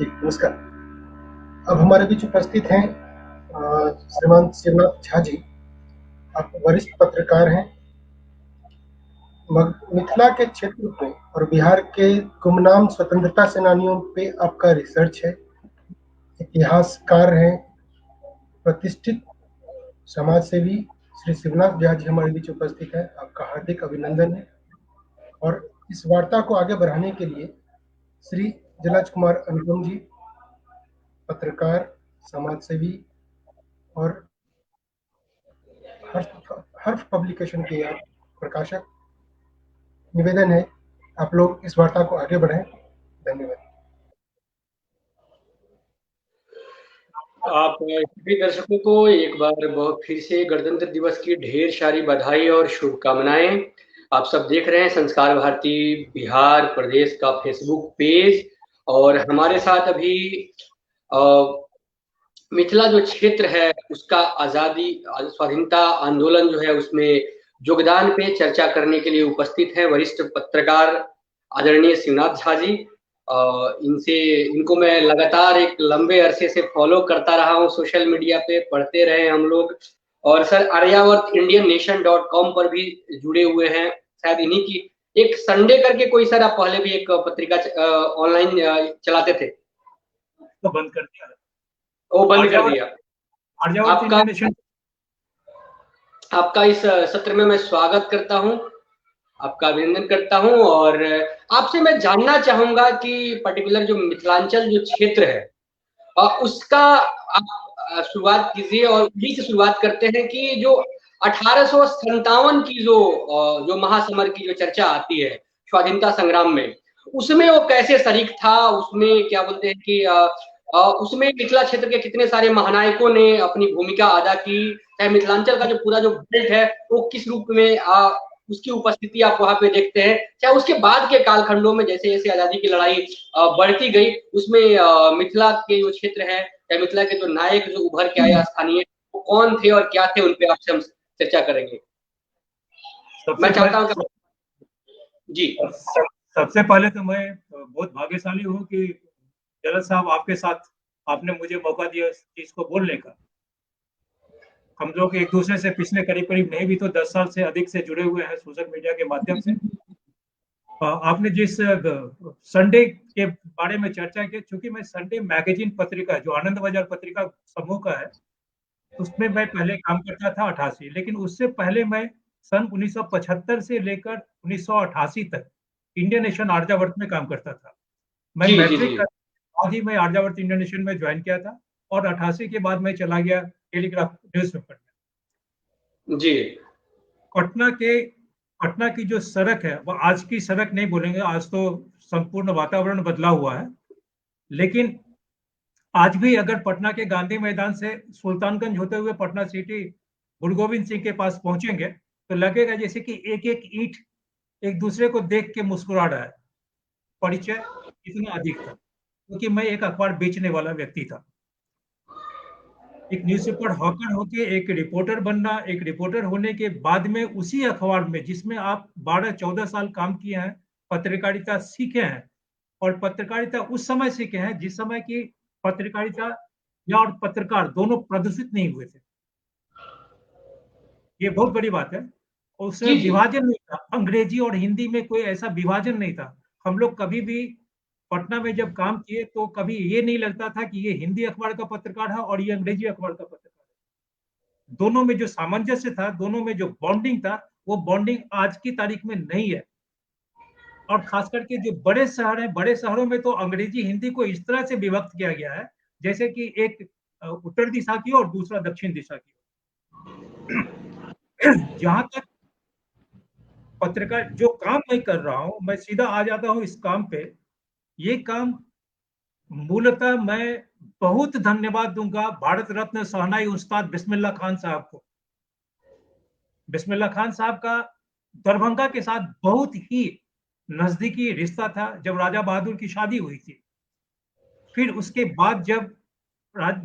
जी, नमस्कार। अब हमारे बीच उपस्थित हैं श्रीमान शिवनाथ झा जी। आप वरिष्ठ पत्रकार हैं। मिथिला के क्षेत्र पे और बिहार के गुमनाम स्वतंत्रता सेनानियों पे आपका रिसर्च है। इतिहासकार हैं, प्रतिष्ठित समाज सेवी श्री शिवनाथ झा जी हमारे बीच उपस्थित है। आपका हार्दिक अभिनंदन है। और इस वार्ता को आगे बढ़ाने के लिए श्री जलज कुमार अनुपम जी, पत्रकार, समाज सेवी और हर्फ पब्लिकेशन के आप प्रकाशक। निवेदन है आप लोग इस वार्ता को आगे बढ़ाएं। धन्यवाद। आप सभी दर्शकों को एक बार बहुत फिर से गणतंत्र दिवस की ढेर सारी बधाई और शुभकामनाएं। आप सब देख रहे हैं संस्कार भारती बिहार प्रदेश का फेसबुक पेज, और हमारे साथ अभी मिथिला जो क्षेत्र है उसका आज़ादी स्वाधीनता आंदोलन जो है उसमें योगदान पे चर्चा करने के लिए उपस्थित हैं वरिष्ठ पत्रकार आदरणीय शिवनाथ झा जी। इनको मैं लगातार एक लंबे अरसे से फॉलो करता रहा हूँ, सोशल मीडिया पे पढ़ते रहे हम लोग। और sir Aryavart Indian nation .com पर भी जुड़े हुए हैं, शायद इन्हीं की एक संडे करके कोई सर आप पहले भी एक पत्रिका ऑनलाइन चलाते थे, तो बंद कर दिया, वो बंद कर दिया। आपका इस सत्र में मैं स्वागत करता हूं, आपका अभिनंदन करता हूं। और आपसे मैं जानना चाहूंगा कि पर्टिकुलर जो मिथिलांचल जो क्षेत्र है उसका आप शुरुआत कीजिए, और उसी से शुरुआत करते हैं कि जो 1857 की जो महासमर की जो चर्चा आती है स्वाधीनता संग्राम में, उसमें वो कैसे शरीक था, उसमें क्या बोलते हैं कि उसमें मिथिला क्षेत्र के कितने सारे महानायकों ने अपनी भूमिका अदा की, चाहे मिथिलांचल का जो पूरा जो बेल्ट है वो किस रूप में उसकी उपस्थिति आप वहां पे देखते हैं, चाहे उसके बाद के कालखंडों में जैसे जैसे आजादी की लड़ाई बढ़ती गई उसमें मिथिला के जो क्षेत्र है या मिथिला के जो नायक जो उभर के आए स्थानीय, वो कौन थे और क्या थे, उन पे आपसे हम चर्चा करेंगे। मैं चाहता हूँ जी। सबसे पहले तो मैं बहुत भाग्यशाली हूँ कि जलज साहब आपके साथ आपने मुझे मौका दिया इस चीज को बोलने का। हम लोग एक दूसरे से पिछले करीब करीब नहीं भी तो 10 साल से अधिक से जुड़े हुए हैं सोशल मीडिया के माध्यम से। आपने जिस संडे के बारे में चर्चा की, चूंकि मैं संडे मैगजीन पत्रिका जो आनंद बाजार पत्रिका समूह का है उसमें मैं पहले काम करता था 88, लेकिन उससे पहले मैं सन 1975 से लेकर 1988 तक इंडियन नेशन आर्यावर्त में काम करता था। मैं मैट्रिक के बाद ही मैं आर्यावर्त इंडियन नेशन में ज्वाइन किया था और 88 के बाद मैं चला गया टेलीग्राफ न्यूज़पेपर में। जी। पटना की जो सड़क है वो आज की सड़क नहीं बोलेंगे, आज तो संपूर्ण वातावरण बदला हुआ है, लेकिन आज भी अगर पटना के गांधी मैदान से सुल्तानगंज होते हुए पटना सिटी गुरु गोविंद सिंह के पास पहुंचेंगे तो लगेगा जैसे कि एक एक ईंट एक दूसरे को देख के मुस्कुरा रहा है। परिचय इतना अधिक था क्योंकि मैं एक अखबार बेचने वाला व्यक्ति था। एक न्यूज़पेपर हॉकर होके एक रिपोर्टर बनना, एक रिपोर्टर होने के बाद में उसी अखबार में जिसमें आप 12-14 साल काम किए हैं, पत्रकारिता सीखे हैं, और पत्रकारिता उस समय सीखे हैं जिस समय की पत्रकारिता या और पत्रकार दोनों प्रदूषित नहीं हुए थे। ये बहुत बड़ी बात है। उसमें विभाजन नहीं था, अंग्रेजी और हिंदी में कोई ऐसा विभाजन नहीं था। हम लोग कभी भी पटना में जब काम किए तो कभी ये नहीं लगता था कि ये हिंदी अखबार का पत्रकार है और ये अंग्रेजी अखबार का पत्रकार है। दोनों में जो सामंजस्य था, दोनों में जो बॉन्डिंग था, वो बॉन्डिंग आज की तारीख में नहीं है। और खास करके जो बड़े शहर हैं, बड़े शहरों में तो अंग्रेजी हिंदी को इस तरह से विभक्त किया गया है जैसे कि एक उत्तर दिशा की और दूसरा दक्षिण दिशा की। जहां तक पत्रकार जो काम मैं कर रहा हूं, मैं सीधा आ जाता हूं इस काम पे। ये काम मूलतः मैं बहुत धन्यवाद दूंगा भारत रत्न शहनाई उस्ताद बिस्मिल्लाह खान साहब को। बिस्मिल्लाह खान साहब का दरभंगा के साथ बहुत ही नजदीकी रिश्ता था जब राजा बहादुर की शादी हुई थी। फिर उसके बाद जब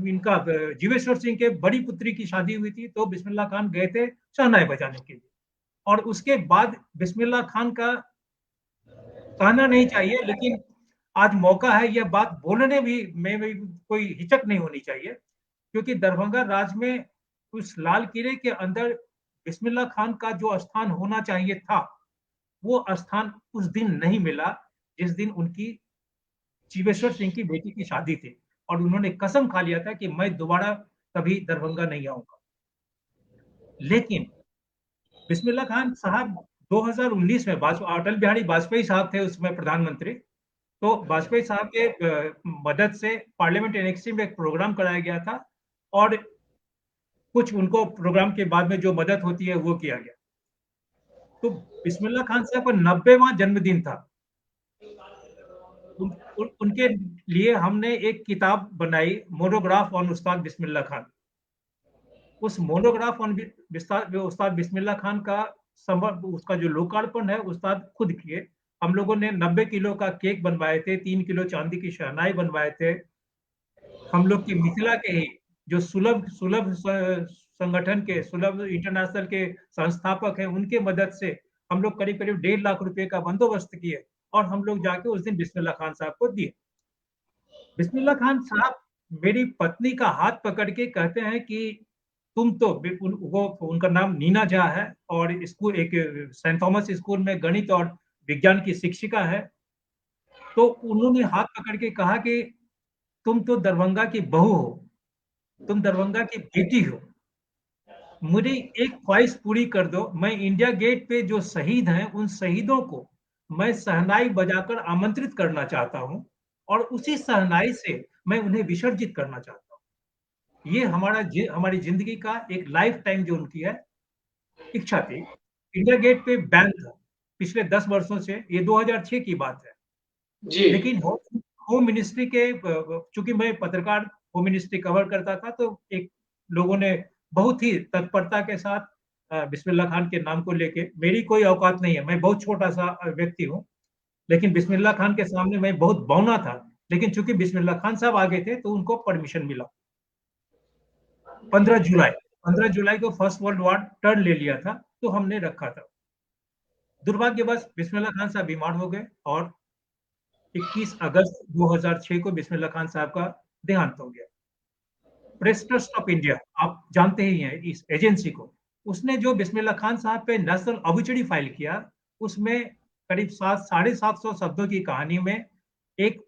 इनका जीवेश्वर सिंह के बड़ी पुत्री की शादी हुई थी तो बिस्मिल्लाह खान गए थे शहनाई बजाने के लिए। और उसके बाद बिस्मिल्लाह खान का कहना नहीं चाहिए, लेकिन आज मौका है, यह बात बोलने में भी कोई हिचक नहीं होनी चाहिए, क्योंकि दरभंगा राज में उस लाल किले के अंदर बिस्मिल्लाह खान का जो स्थान होना चाहिए था, वो स्थान उस दिन नहीं मिला जिस दिन उनकी जीवेश्वर सिंह की बेटी की शादी थी, और उन्होंने कसम खा लिया था कि मैं दोबारा कभी दरभंगा नहीं आऊंगा। लेकिन बिस्मिल्लाह खान साहब 2019 में अटल बिहारी वाजपेयी साहब थे उसमें प्रधानमंत्री, तो वाजपेयी साहब के मदद से पार्लियामेंट एनेक्सी में एक प्रोग्राम कराया गया था, और कुछ उनको प्रोग्राम के बाद में जो मदद होती है वो किया गया। तो बिस्मिल्लाह खान साहब का 90वां जन्मदिन था। उनके लिए हमने एक किताब बनाई, मोनोग्राफ ऑन उस्ताद बिस्मिल्लाह खान। उस मोनोग्राफ ऑन उस्ताद बिस्मिल्लाह खान का उसका जो लोकार्पण है उस्ताद खुद किए। हम लोगों ने 90 किलो का केक बनवाए थे, 3 किलो चांदी की शहनाई बनवाए थे। हम लोग की मिथिला के ही जो सुलभ सुलभ संगठन के, सुलभ इंटरनेशनल के संस्थापक हैं, उनके मदद से हम लोग करीब करीब 1.5 लाख रुपए का बंदोबस्त किए, और हम लोग जाके उस दिन बिस्मिल्लाह खान साहब को दिए। बिस्मिल्लाह खान साहब मेरी पत्नी का हाथ पकड़ के कहते हैं कि तुम तो, वो उनका नाम नीना झा है, और स्कूल एक सेंट थॉमस स्कूल में गणित और विज्ञान की शिक्षिका है, तो उन्होंने हाथ पकड़ के कहा कि तुम तो दरभंगा की बहू हो, तुम दरभंगा की बेटी हो, मुझे एक ख्वाहिश पूरी कर दो। मैं इंडिया गेट पे जो शहीद हैं उन शहीदों को मैं शहनाई बजाकर आमंत्रित करना चाहता हूं, और उसी शहनाई से मैं उन्हें विसर्जित करना चाहता हूं। ये हमारी जिंदगी का एक लाइफ टाइम जो उनकी है इच्छा थी। इंडिया गेट पे बैन था पिछले 10 वर्षों से, ये 2006 की बात है। जी। लेकिन होम मिनिस्ट्री के, चूंकि मैं पत्रकार होम मिनिस्ट्री कवर करता था, तो एक लोगों ने बहुत ही तत्परता के साथ बिस्मिल्लाह खान के नाम को लेके, मेरी कोई औकात नहीं है, मैं बहुत छोटा सा व्यक्ति हूँ, लेकिन बिस्मिल्लाह खान के सामने मैं बहुत बौना था, लेकिन चूंकि बिस्मिल्लाह खान साहब आगे थे तो उनको परमिशन मिला। 15 जुलाई को फर्स्ट वर्ल्ड वॉर टर्न ले लिया था, तो हमने रखा था। दुर्भाग्यवश बिस्मिल्लाह खान साहब बीमार हो गए, और 21 अगस्त 2006 को बिस्मिल्लाह खान साहब का देहांत हो गया। प्रेस ट्रस्ट ऑफ इंडिया, आप जानते ही हैं इस एजेंसी को, उसने जो बिस्मिल्लाह खान साहब पे नेशनल ऑब्ituary फाइल किया, उसमें करीब 750 शब्दों की कहानी में एक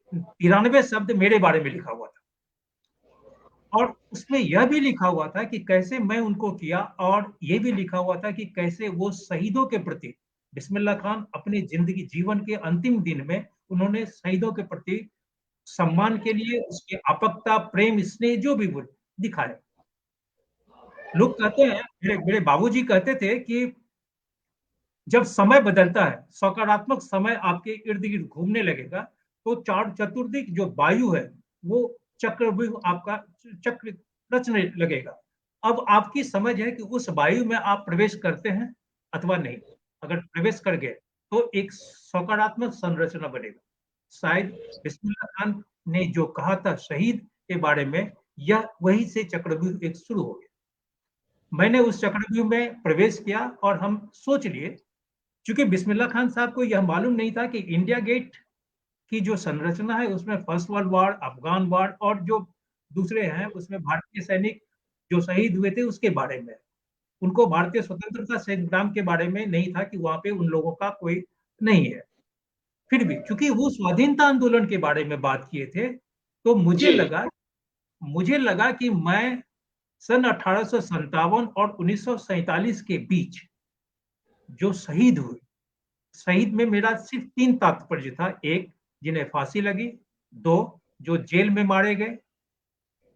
93 शब्द मेरे बारे में लिखा हुआ था, और उसमें यह भी लिखा हुआ था कि कैसे मैं उनको किया, और यह भी लिखा हुआ था कि कैसे वो शहीदों के प्रति, बिस्मिल्लाह खान अपने जिंदगी जीवन के अंतिम दिन में उन्होंने शहीदों के प्रति सम्मान के लिए उसके आपकता, प्रेम, स्नेह जो भी वो दिखाए। लोग कहते हैं, मेरे बाबूजी कहते थे कि जब समय बदलता है, सकारात्मक समय आपके इर्द गिर्द घूमने लगेगा, तो चार चतुर्दिक जो वायु है वो चक्रव्यूह आपका चक्र रचने लगेगा। अब आपकी समझ है कि उस वायु में आप प्रवेश करते हैं अथवा नहीं। अगर प्रवेश कर गए तो एक सकारात्मक संरचना बनेगा। शायद बिस्मिल्लाह खान ने जो कहा था शहीद के बारे में, यह वही से चक्रव्यूह एक शुरू हो गया। मैंने उस चक्रव्यूह में प्रवेश किया, और हम सोच लिए, चूंकि बिस्मिल्लाह खान साहब को यह मालूम नहीं था कि इंडिया गेट की जो संरचना है उसमें first world war, Afghan war और जो दूसरे हैं उसमें भारतीय सैनिक जो शहीद हुए थे उसके बारे में। उनको भारतीय स्वतंत्रता संग्राम के बारे में नहीं था कि वहां पे उन लोगों का कोई नहीं है। फिर भी चूंकि वो स्वाधीनता आंदोलन के बारे में बात किए थे, तो मुझे लगा कि मैं सन 1857 और 1947 के बीच जो शहीद हुए, शहीद में मेरा सिर्फ 3 तात्पर्य था। एक, जिन्हें फांसी लगी। 2, जो जेल में मारे गए,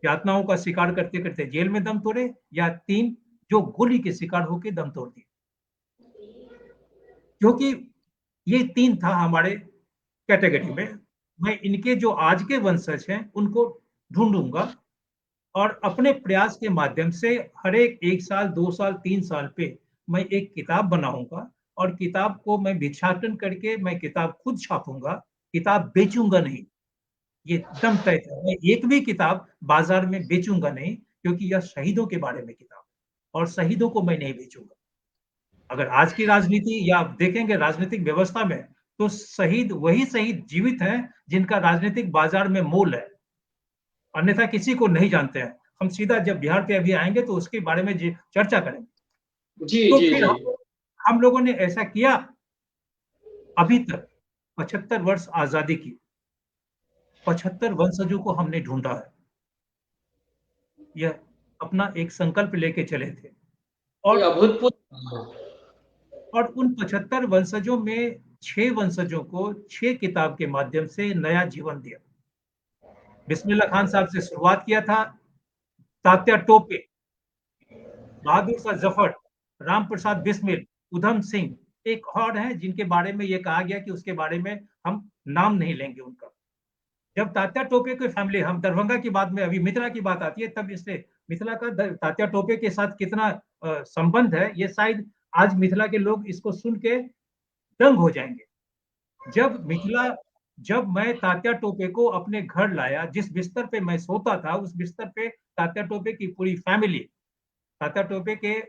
यातनाओं का शिकार करते करते जेल में दम तोड़े। या 3, जो गोली के शिकार होकर दम तोड़ दिए। क्योंकि ये 3 था हमारे कैटेगरी में। मैं इनके जो आज के वंशज हैं उनको ढूंढूंगा, और अपने प्रयास के माध्यम से हर एक 1 साल, 2 साल, 3 साल पे मैं एक किताब बनाऊंगा, और किताब को मैं भिक्षाटन करके मैं किताब खुद छापूंगा, किताब बेचूंगा नहीं। ये दम तय था, मैं एक भी किताब बाजार में बेचूंगा नहीं, क्योंकि यह शहीदों के बारे में किताब, और शहीदों को मैं नहीं बेचूंगा। अगर आज की राजनीति या आप देखेंगे राजनीतिक व्यवस्था में तो शहीद वही शहीद जीवित हैं जिनका राजनीतिक बाजार में मोल है, अन्यथा किसी को नहीं जानते हैं। हम सीधा जब बिहार पे अभी आएंगे तो उसके बारे में चर्चा करेंगे। जी तो जी फिर जी। हम लोगों ने ऐसा किया। अभी तक 75 वर्ष आजादी की, 75 वंशजों को हमने ढूंढा है। यह अपना एक संकल्प लेके चले थे, ये और अभूतपूर्व। उन 75 वंशजों में 6 वंशजों को 6 किताब के माध्यम से नया जीवन दिया। बिस्मिल्लाह खान साहब से शुरुआत किया था, तात्या टोपे, बहादुर शाह जफर, राम प्रसाद बिस्मिल, उधम सिंह, एक और है जिनके बारे में यह कहा गया कि उसके बारे में हम नाम नहीं लेंगे उनका। जब तात्या टोपे की फैमिली, हम दरभंगा की बात में, अभी मिथिला की बात आती है, तब इससे मिथिला का तात्या टोपे के साथ कितना संबंध है, ये शायद आज मिथिला के लोग इसको सुन के दंग हो जाएंगे। जब मैं तात्या टोपे को अपने घर लाया, जिस बिस्तर पे मैं सोता था उस बिस्तर पे तात्या टोपे की पूरी फैमिली, तात्या टोपे के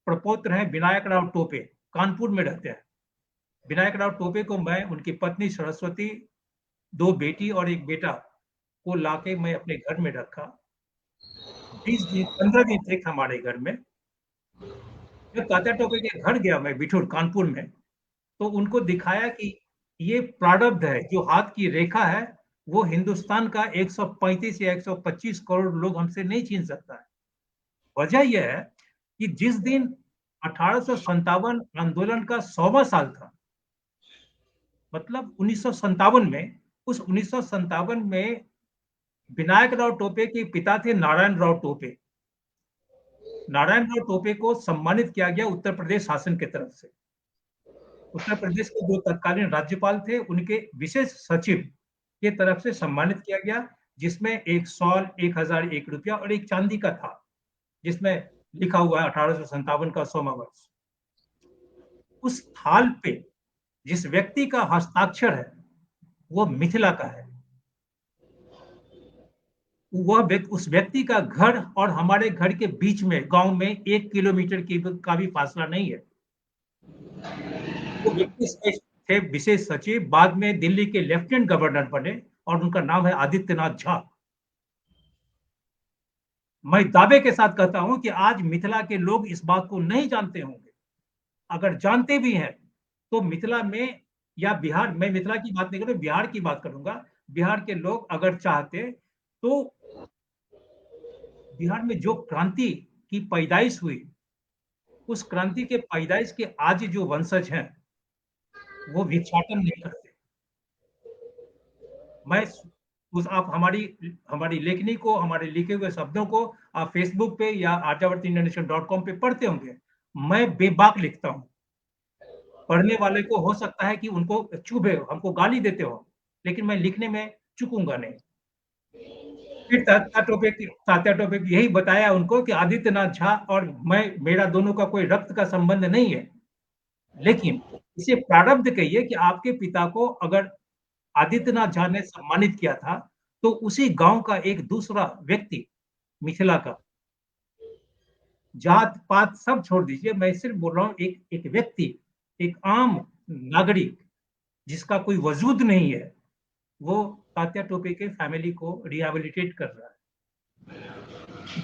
प्रपौत्र हैं विनायक राव टोपे, कानपुर में रहते हैं। विनायक राव टोपे को मैं, उनकी पत्नी सरस्वती, 2 बेटी और 1 बेटा को लाके मैं अपने घर में रखा। 20 दिन 15 दिन थे हमारे घर में। जब तात्या टोपे के घर गया मैं बिठूर कानपुर में, तो उनको दिखाया कि ये प्रारब्ध है, जो हाथ की रेखा है वो हिंदुस्तान का 135 या 125 करोड़ लोग हमसे नहीं छीन सकता है। वजह यह है कि जिस दिन 1857 आंदोलन का 100वां साल था, मतलब 1957 में, उस 1957 में विनायक राव टोपे के पिता थे नारायण राव टोपे। नारायण राव टोपे को सम्मानित किया गया उत्तर प्रदेश शासन की तरफ से। उत्तर प्रदेश के जो तत्कालीन राज्यपाल थे उनके विशेष सचिव के तरफ से सम्मानित किया गया, जिसमें एक शॉल, 1001 रुपया और एक चांदी का था, जिसमें लिखा हुआ है 1857 का 100वां वर्ष। उस थाल पे जिस व्यक्ति का हस्ताक्षर है वो मिथिला का है। उस व्यक्ति का घर और हमारे घर के बीच में, गांव में 1 किलोमीटर का भी फासला नहीं है। वो व्यक्ति थे विशेष सचिव, बाद में दिल्ली के लेफ्टिनेंट गवर्नर बने, और उनका नाम है आदित्यनाथ झा। मैं दावे के साथ कहता हूं कि आज मिथिला के लोग इस बात को नहीं जानते होंगे। अगर जानते भी हैं तो मिथिला में या बिहार, मैं मिथिला की बात नहीं करूं, बिहार की बात करूंगा, बिहार के लोग अगर चाहते तो बिहार में जो क्रांति की पैदाइश हुई, उस क्रांति के पैदाइश के आज जो वंशज हैं वो भिक्षाटन नहीं करते। मैं आप हमारी लेखनी को, हमारे लिखे हुए शब्दों को आप फेसबुक पे या aryavartinternational.com पे पढ़ते होंगे। मैं बेबाक लिखता हूं। पढ़ने वाले को हो सकता है कि उनको चुभे, हमको गाली देते हो, लेकिन मैं लिखने में चूकूंगा नहीं। फिर तात्या टोपे यही बताया उनको कि आदित्यनाथ झा और मैं, मेरा दोनों का कोई रक्त का संबंध नहीं है, लेकिन इसे प्रारब्ध कहिए कि आपके पिता को अगर आदित्यनाथ झा ने सम्मानित किया था, तो उसी गांव का एक दूसरा व्यक्ति, मिथिला का, जात पात सब छोड़ दीजिए, मैं सिर्फ बोल रहा हूं एक व्यक्ति, एक आम नागरिक जिसका कोई वजूद नहीं है, वो तात्या टोपे के फैमिली को रिहेबिलिटेट कर रहा है।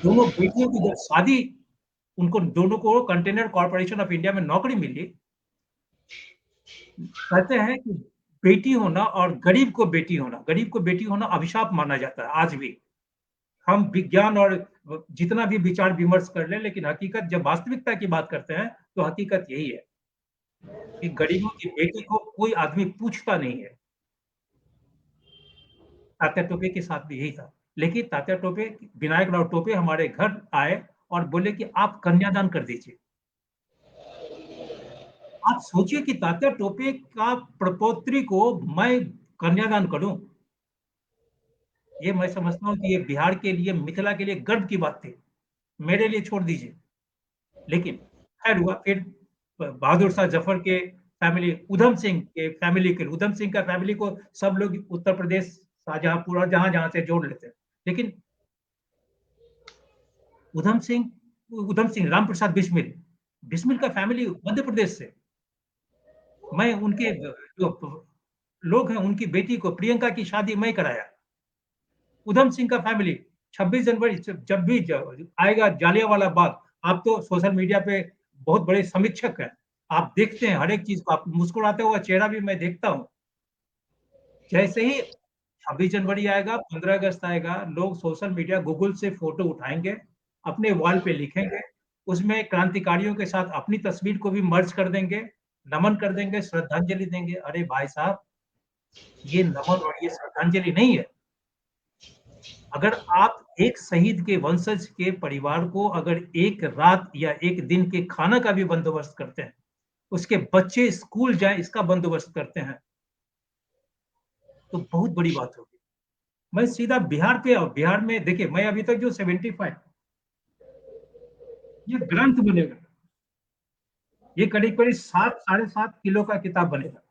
दोनों बेटियों की जब शादी, उनको दोनों को कंटेनर कॉर्पोरेशन ऑफ इंडिया में नौकरी मिली। कहते हैं कि बेटी होना और गरीब को बेटी होना अभिशाप माना जाता है आज भी। हम विज्ञान और जितना भी विचार विमर्श कर ले, लेकिन हकीकत जब वास्तविकता की बात करते हैं तो हकीकत यही है कि गरीबों की बेटी को कोई आदमी पूछता नहीं है। तात्या टोपे के साथ भी यही था। लेकिन तात्या टोपे, विनायक राव टोपे हमारे घर आए और बोले कि आप कन्यादान कर दीजिए। आप सोचिए कि तात्या टोपे का प्रपौत्री को मैं कन्यादान करूं, ये मैं समझता हूं कि ये बिहार के लिए, मिथिला के लिए गर्व की बात थी। मेरे लिए छोड़ दीजिए, लेकिन खैर हुआ। फिर बहादुर शाह जफर के फैमिली, उधम सिंह का फैमिली को सब लोग उत्तर प्रदेश, शाहजहांपुर और जहां जहां से जोड़ लेते हैं, लेकिन उधम सिंह राम प्रसाद बिस्मिल का फैमिली मध्य प्रदेश से। मैं उनके जो लोग हैं उनकी बेटी को, प्रियंका की शादी मैं कराया। उधम सिंह का फैमिली 26 जनवरी जब भी आएगा जालियांवाला बाग, आप तो सोशल मीडिया पे बहुत बड़े समीक्षक हैं, आप देखते हैं हर एक चीज को, आप मुस्कुराते हुआ चेहरा भी मैं देखता हूं। जैसे ही 26 जनवरी आएगा, 15 अगस्त आएगा, लोग सोशल मीडिया गूगल से फोटो उठाएंगे, अपने वॉल पे लिखेंगे, उसमें क्रांतिकारियों के साथ अपनी तस्वीर को भी मर्ज कर देंगे, नमन कर देंगे, श्रद्धांजलि देंगे। अरे भाई साहब, ये नमन और ये श्रद्धांजलि नहीं है। अगर आप एक शहीद के वंशज के परिवार को अगर एक रात या एक दिन के खाना का भी बंदोबस्त करते हैं, उसके बच्चे स्कूल जाएं इसका बंदोबस्त करते हैं, तो बहुत बड़ी बात होगी। मैं सीधा बिहार पे, बिहार में देखिए, मैं अभी तक जो 75 ये ग्रंथ बनेगा, ये करीब करीब 7-7.5 किलो का किताब बनेगा।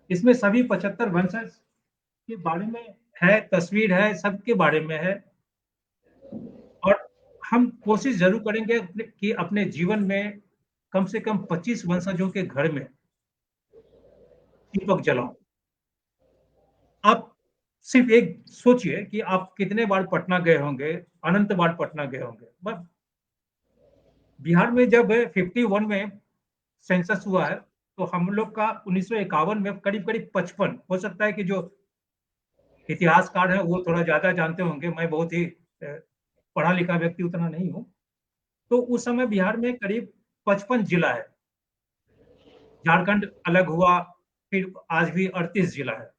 इसमें सभी 75 वंशज के बारे में है, तस्वीर है, सबके बारे में है। और हम कोशिश जरूर करेंगे कि अपने जीवन में कम से कम 25 वंशजों के घर में दीपक जलाऊं। आप सिर्फ एक सोचिए कि आप कितने बार पटना गए होंगे, अनंत बार पटना गए होंगे। बस बिहार में जब 51 में सेंसस हुआ है, तो हम लोग का 1951 में करीब करीब 55, हो सकता है कि जो इतिहासकार हैं वो थोड़ा ज्यादा जानते होंगे, मैं बहुत ही पढ़ा लिखा व्यक्ति उतना नहीं हूं। तो उस समय बिहार में करीब 55 जिला है, झारखंड अलग हुआ, फिर आज भी 38 जिला है,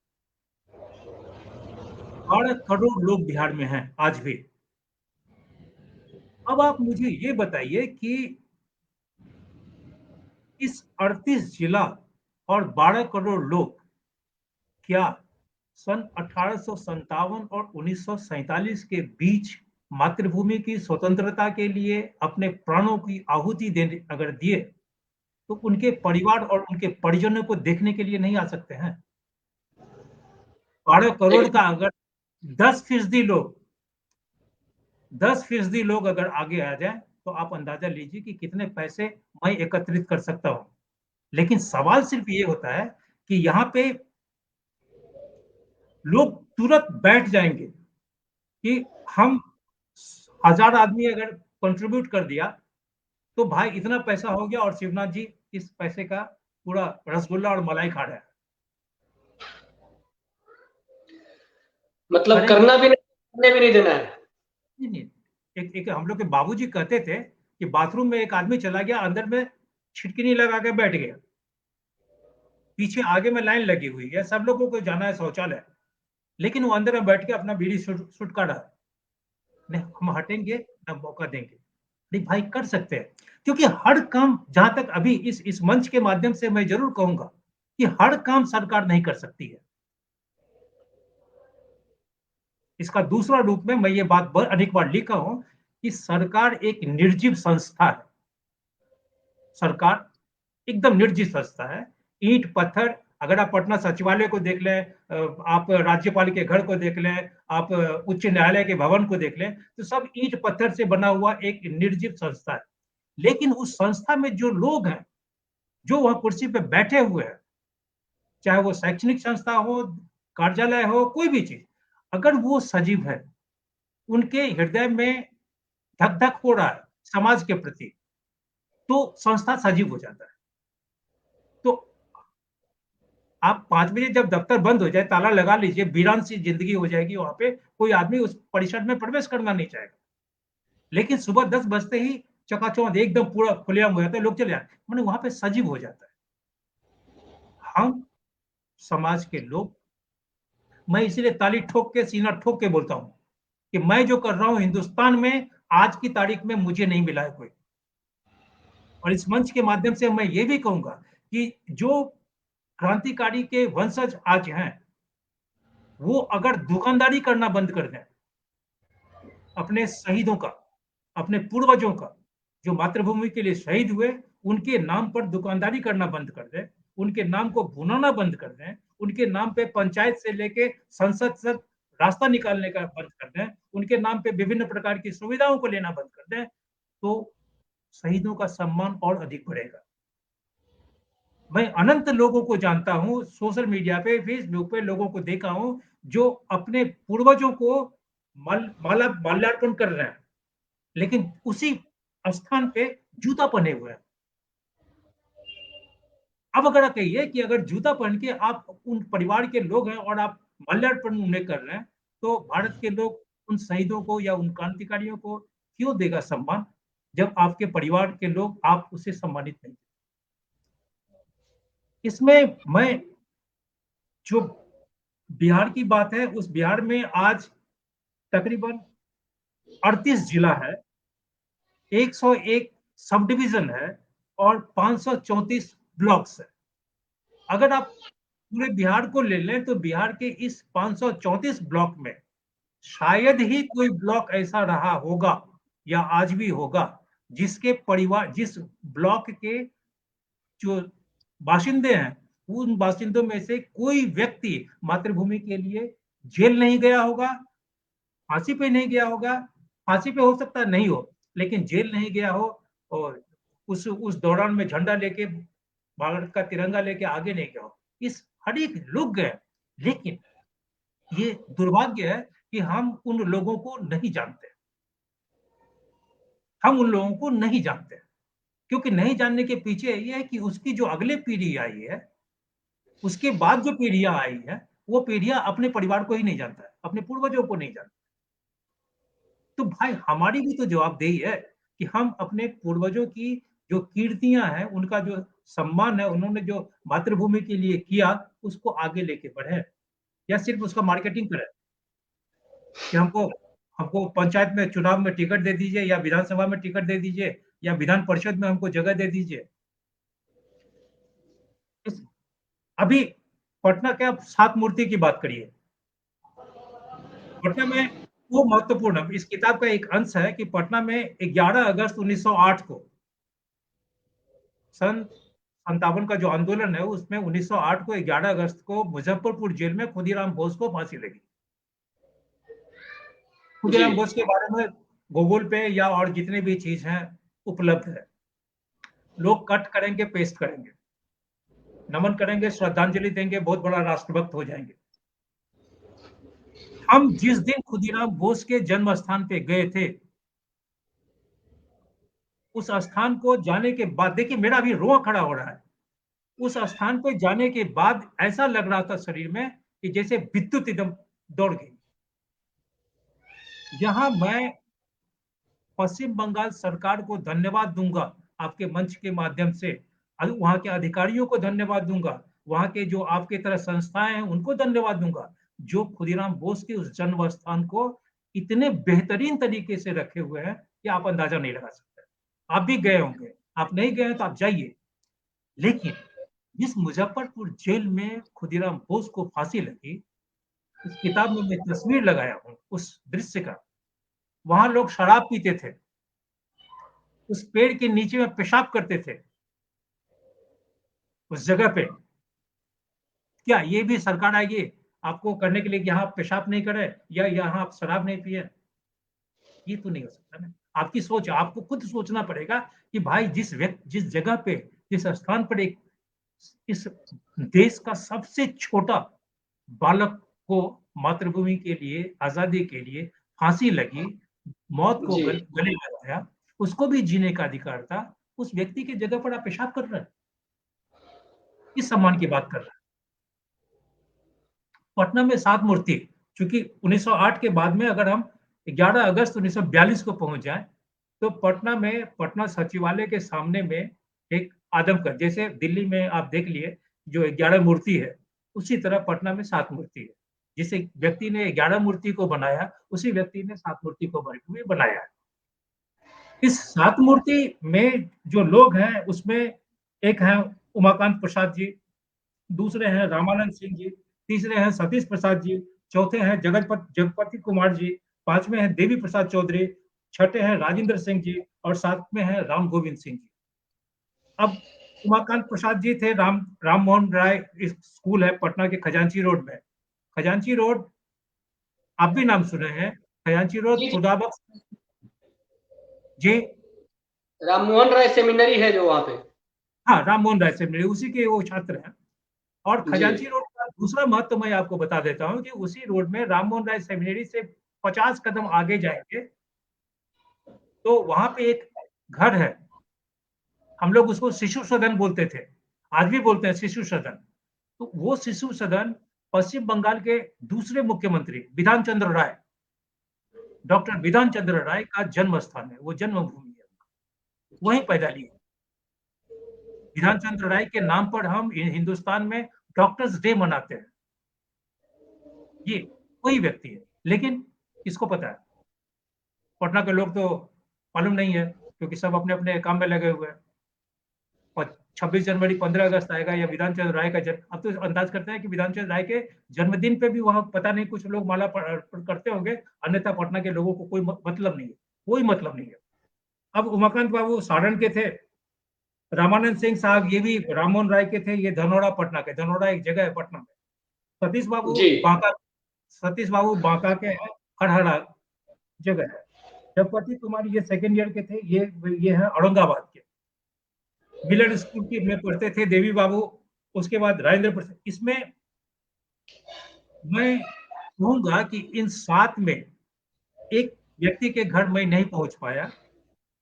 12 करोड़ लोग बिहार में हैं आज भी। अब आप मुझे ये बताइए कि इस 38 जिला और 12 करोड़ लोग क्या सन 1857 और 1947 के बीच मातृभूमि की स्वतंत्रता के लिए अपने प्राणों की आहुति देने अगर दिए, तो उनके परिवार और उनके परिजनों को देखने के लिए नहीं आ सकते हैं? 12 करोड़ का अगर 10% लोग अगर आगे आ जाए, तो आप अंदाजा लीजिए कि कितने पैसे मैं एकत्रित कर सकता हूं। लेकिन सवाल सिर्फ ये होता है कि यहाँ पे लोग तुरंत बैठ जाएंगे कि हम 1000 आदमी अगर कंट्रीब्यूट कर दिया, तो भाई इतना पैसा हो गया और शिवनाथ जी इस पैसे का पूरा रसगुल्ला और मलाई खा रहे हैं। मतलब करना भी नहीं, करने भी नहीं देना है। नहीं, एक हम लोग के बाबूजी कहते थे कि बाथरूम में एक आदमी चला गया, अंदर में छिटकिनी लगा के बैठ गया, पीछे आगे में लाइन लगी हुई है, सब लोगों को जाना है शौचालय, लेकिन वो अंदर में बैठ के अपना बीड़ी सुट काटा है। नहीं, हम हटेंगे ना मौका देंगे। नहीं भाई, कर सकते हैं, क्योंकि हर काम, जहां तक अभी इस मंच के माध्यम से मैं जरूर कहूंगा कि हर काम सरकार नहीं कर सकती है। इसका दूसरा रूप में मैं ये बात अनेक बार लिखा हूं कि सरकार एक निर्जीव संस्था है। सरकार एकदम निर्जीव संस्था है। ईंट पत्थर, अगर आप पटना सचिवालय को देख लें, आप राज्यपाल के घर को देख लें, आप उच्च न्यायालय के भवन को देख लें, तो सब ईंट पत्थर से बना हुआ एक निर्जीव संस्था है। लेकिन उस संस्था में जो लोग हैं, जो वहां कुर्सी पे बैठे हुए हैं, चाहे वो शैक्षणिक संस्था हो, कार्यालय हो, कोई भी चीज, अगर वो सजीव है, उनके हृदय में धक धक हो रहा है समाज के प्रति, तो संस्था सजीव हो जाता है। तो आप 5 बजे जब दफ्तर बंद हो जाए, ताला लगा लीजिए, वीरान सी जिंदगी हो जाएगी वहां पे, कोई आदमी उस परिसर में प्रवेश करना नहीं चाहेगा। लेकिन सुबह 10 बजते ही चकाचौंध एकदम पूरा खुलेआम हो जाता है, लोग चले जाते हैं, मैंने वहां पे सजीव हो जाता है। हम समाज के लोग, मैं इसीलिए ताली ठोक के, सीना ठोक के बोलता हूं कि मैं जो कर रहा हूं हिंदुस्तान में आज की तारीख में मुझे नहीं मिला है कोई। और इस मंच के माध्यम से मैं ये भी कहूंगा कि जो क्रांतिकारी के वंशज आज हैं, वो अगर दुकानदारी करना बंद कर दें, अपने शहीदों का, अपने पूर्वजों का, जो मातृभूमि के लिए शहीद हुए, उनके नाम पर दुकानदारी करना बंद कर दें, उनके नाम को भुनाना बंद कर दें, उनके नाम पे पंचायत से लेके संसद तक रास्ता निकालने का बंद कर दें, उनके नाम पे विभिन्न प्रकार की सुविधाओं को लेना बंद कर दें, तो शहीदों का सम्मान और अधिक बढ़ेगा। मैं अनंत लोगों को जानता हूं, सोशल मीडिया पे, फेसबुक पे लोगों को देखा हूं जो अपने पूर्वजों को माल्यार्पण कर रहे हैं, लेकिन उसी स्थान पे जूता पहने हुए हैं। अब अगर आप कहिए कि अगर जूता पहन के आप उन परिवार के लोग हैं और आप माल्यार्पण उन्हें कर रहे हैं, तो भारत के लोग उन शहीदों को या उन क्रांतिकारियों को क्यों देगा सम्मान, जब आपके परिवार के लोग आप उसे सम्मानित नहीं। इसमें मैं जो बिहार की बात है, उस बिहार में आज तकरीबन 38 जिला है, 101 सब डिवीजन है और 534 ब्लॉक्स है। अगर आप पूरे बिहार को ले लें तो बिहार के इस 534 ब्लॉक में शायद ही कोई ब्लॉक ऐसा रहा होगा या आज भी होगा जिसके परिवार, जिस ब्लॉक के जो बाशिंदे हैं, उन बाशिंदों में से कोई व्यक्ति मातृभूमि के लिए जेल नहीं गया होगा, फांसी पे नहीं गया होगा। फांसी पे हो सकता नहीं हो, लेकिन जेल नहीं गया हो और उस दौरान में झंडा लेके, भारत का तिरंगा लेके आगे नहीं गया हो। इस हर एक लोग गए, लेकिन ये दुर्भाग्य है कि हम उन लोगों को नहीं जानते। हम उन लोगों को नहीं जानते, क्योंकि नहीं जानने के पीछे ये है कि उसकी जो अगले पीढ़ी आई है, उसके बाद जो पीढ़ियां आई है, वो पीढ़ियां अपने परिवार को ही नहीं जानता है, अपने पूर्वजों को नहीं जानता। तो भाई हमारी भी तो जवाबदेही है कि हम अपने पूर्वजों की जो कीर्तियां हैं, उनका जो सम्मान है, उन्होंने जो मातृभूमि के लिए किया, उसको आगे लेके बढ़े, या सिर्फ उसका मार्केटिंग करें कि हमको हमको पंचायत में चुनाव में टिकट दे दीजिए, या विधानसभा में टिकट दे दीजिए, या विधान परिषद में हमको जगह दे दीजिए। अभी पटना के, आप सात मूर्ति की बात करिए। पटना में वो महत्वपूर्ण, इस किताब का एक अंश है कि पटना में 11 अगस्त 1908 को, सन 57 का जो आंदोलन है, उसमें 1908 को 11 अगस्त को मुजफ्फरपुर जेल में खुदीराम बोस को फांसी लगी। खुदीराम बोस के बारे में गूगल पे या और जितने भी चीज हैं उपलब्ध है, लोग कट करेंगे, पेस्ट करेंगे, नमन करेंगे, श्रद्धांजलि देंगे, बहुत बड़ा राष्ट्रभक्त हो जाएंगे। हम जिस दिन खुदीराम बोस के जन्म स्थान पे गए थे, उस स्थान को जाने के बाद, देखिए मेरा अभी रोआ खड़ा हो रहा है, उस स्थान पे जाने के बाद ऐसा लग रहा था शरीर में कि जैसे विद्युत एकदम दौड़ गई। यहां मैं पश्चिम बंगाल सरकार को धन्यवाद दूंगा आपके मंच के माध्यम से, वहां के अधिकारियों को धन्यवाद दूंगा, वहां के जो आपके तरह संस्थाएं हैं उनको धन्यवाद दूंगा, जो खुदीराम बोस के उस जन्म स्थान को इतने बेहतरीन तरीके से रखे हुए हैं कि आप अंदाजा नहीं लगा सकते। आप भी गए होंगे, आप नहीं गए हैं तो आप जाइए। लेकिन जिस मुजफ्फरपुर जेल में खुदीराम बोस को फांसी लगी, इस किताब में मैं तस्वीर लगाया हूं उस दृश्य का। वहां लोग शराब पीते थे, उस पेड़ के नीचे में पेशाब करते थे उस जगह पे। क्या ये भी सरकार आएगी आपको करने के लिए कि यहाँ पेशाब नहीं करे या यहाँ आप शराब नहीं पिए? ये तो नहीं हो सकता ना। आपकी सोच, आपको खुद सोचना पड़ेगा कि भाई जिस जगह पे, जिस स्थान पर एक इस देश का सबसे छोटा बालक को मातृभूमि के लिए, आजादी के लिए फांसी लगी, मौत को गले लगाया, उसको भी जीने का अधिकार था, उस व्यक्ति की जगह पर आप पेशाब कर रहे हैं, किस सम्मान की बात कर रहे हैं? पटना में सात मूर्ति, चूंकि 1908 के बाद में अगर हम 11 अगस्त 1942 को पहुंच जाए, तो पटना में, पटना सचिवालय के सामने में एक आदमकद, जैसे दिल्ली में आप देख लिए जो 11 मूर्ति है, उसी तरह पटना में सात मूर्ति है। जिस व्यक्ति ने 11 मूर्ति को बनाया, उसी व्यक्ति ने सात मूर्ति को भी बनाया है। इस सात मूर्ति में जो लोग हैं, उसमें एक है उमाकांत प्रसाद जी, दूसरे हैं रामानंद सिंह जी, तीसरे हैं सतीश प्रसाद जी, चौथे हैं जगपति कुमार जी, पांचवें हैं देवी प्रसाद चौधरी, छठे हैं राजेंद्र सिंह जी और सातवें हैं राम गोविंद सिंह जी। अब उमाकांत प्रसाद जी थे राम मोहन राय स्कूल है पटना के खजांची रोड में। खजांची रोड आप भी नाम सुने हैं, खजांची रोड खुदाबख्श जी, राम मोहन राय सेमिनरी है जो वहां पे। हाँ, राम मोहन राय सेमिनरी, उसी के वो छात्र हैं। और जी खजांची रोड का दूसरा महत्व मैं आपको बता देता हूँ कि उसी रोड में राम मोहन राय सेमिनरी से 50 कदम आगे जाएंगे तो वहां पे एक घर है, हम लोग उसको शिशु सदन बोलते थे, आज भी बोलते हैं शिशु सदन। तो वो शिशु सदन पश्चिम बंगाल के दूसरे मुख्यमंत्री विधान चंद्र राय, डॉक्टर विधान चंद्र राय का जन्म स्थान है, वो जन्मभूमि है, वहीं पैदा ली। विधान चंद्र राय के नाम पर हम हिंदुस्तान में डॉक्टर्स डे मनाते हैं। ये कोई व्यक्ति है, लेकिन किसको पता है? पटना के लोग तो मालूम नहीं है, क्योंकि सब अपने अपने काम में लगे हुए हैं। और 26 जनवरी 15 अगस्त आएगा या विधान चंद्र राय का जन्म, अब तो अंदाज करते हैं कि विधान चंद्र राय के जन्मदिन पे भी वहां पता नहीं कुछ लोग माला करते होंगे, अन्यथा पटना के लोगों को कोई मतलब नहीं है, कोई मतलब नहीं है। अब उमाकांत बाबू सारण के थे, रामानंद सिंह साहब ये भी राममोहन राय के थे, ये धनौरा पटना के, धनौरा एक जगह है पटना में। सतीश बाबू जी बांका, सतीश बाबू बांका के हैं, खड़हड़ा जगह है। जगपति कुमार ये सेकेंड ईयर के थे, ये है औरंगाबाद के। मिलर स्कूल की में पढ़ते थे देवी बाबू, उसके बाद राजेंद्र प्रसाद। इसमें मैं कहूंगा कि इन 7 में एक व्यक्ति के घर मैं नहीं पहुंच पाया,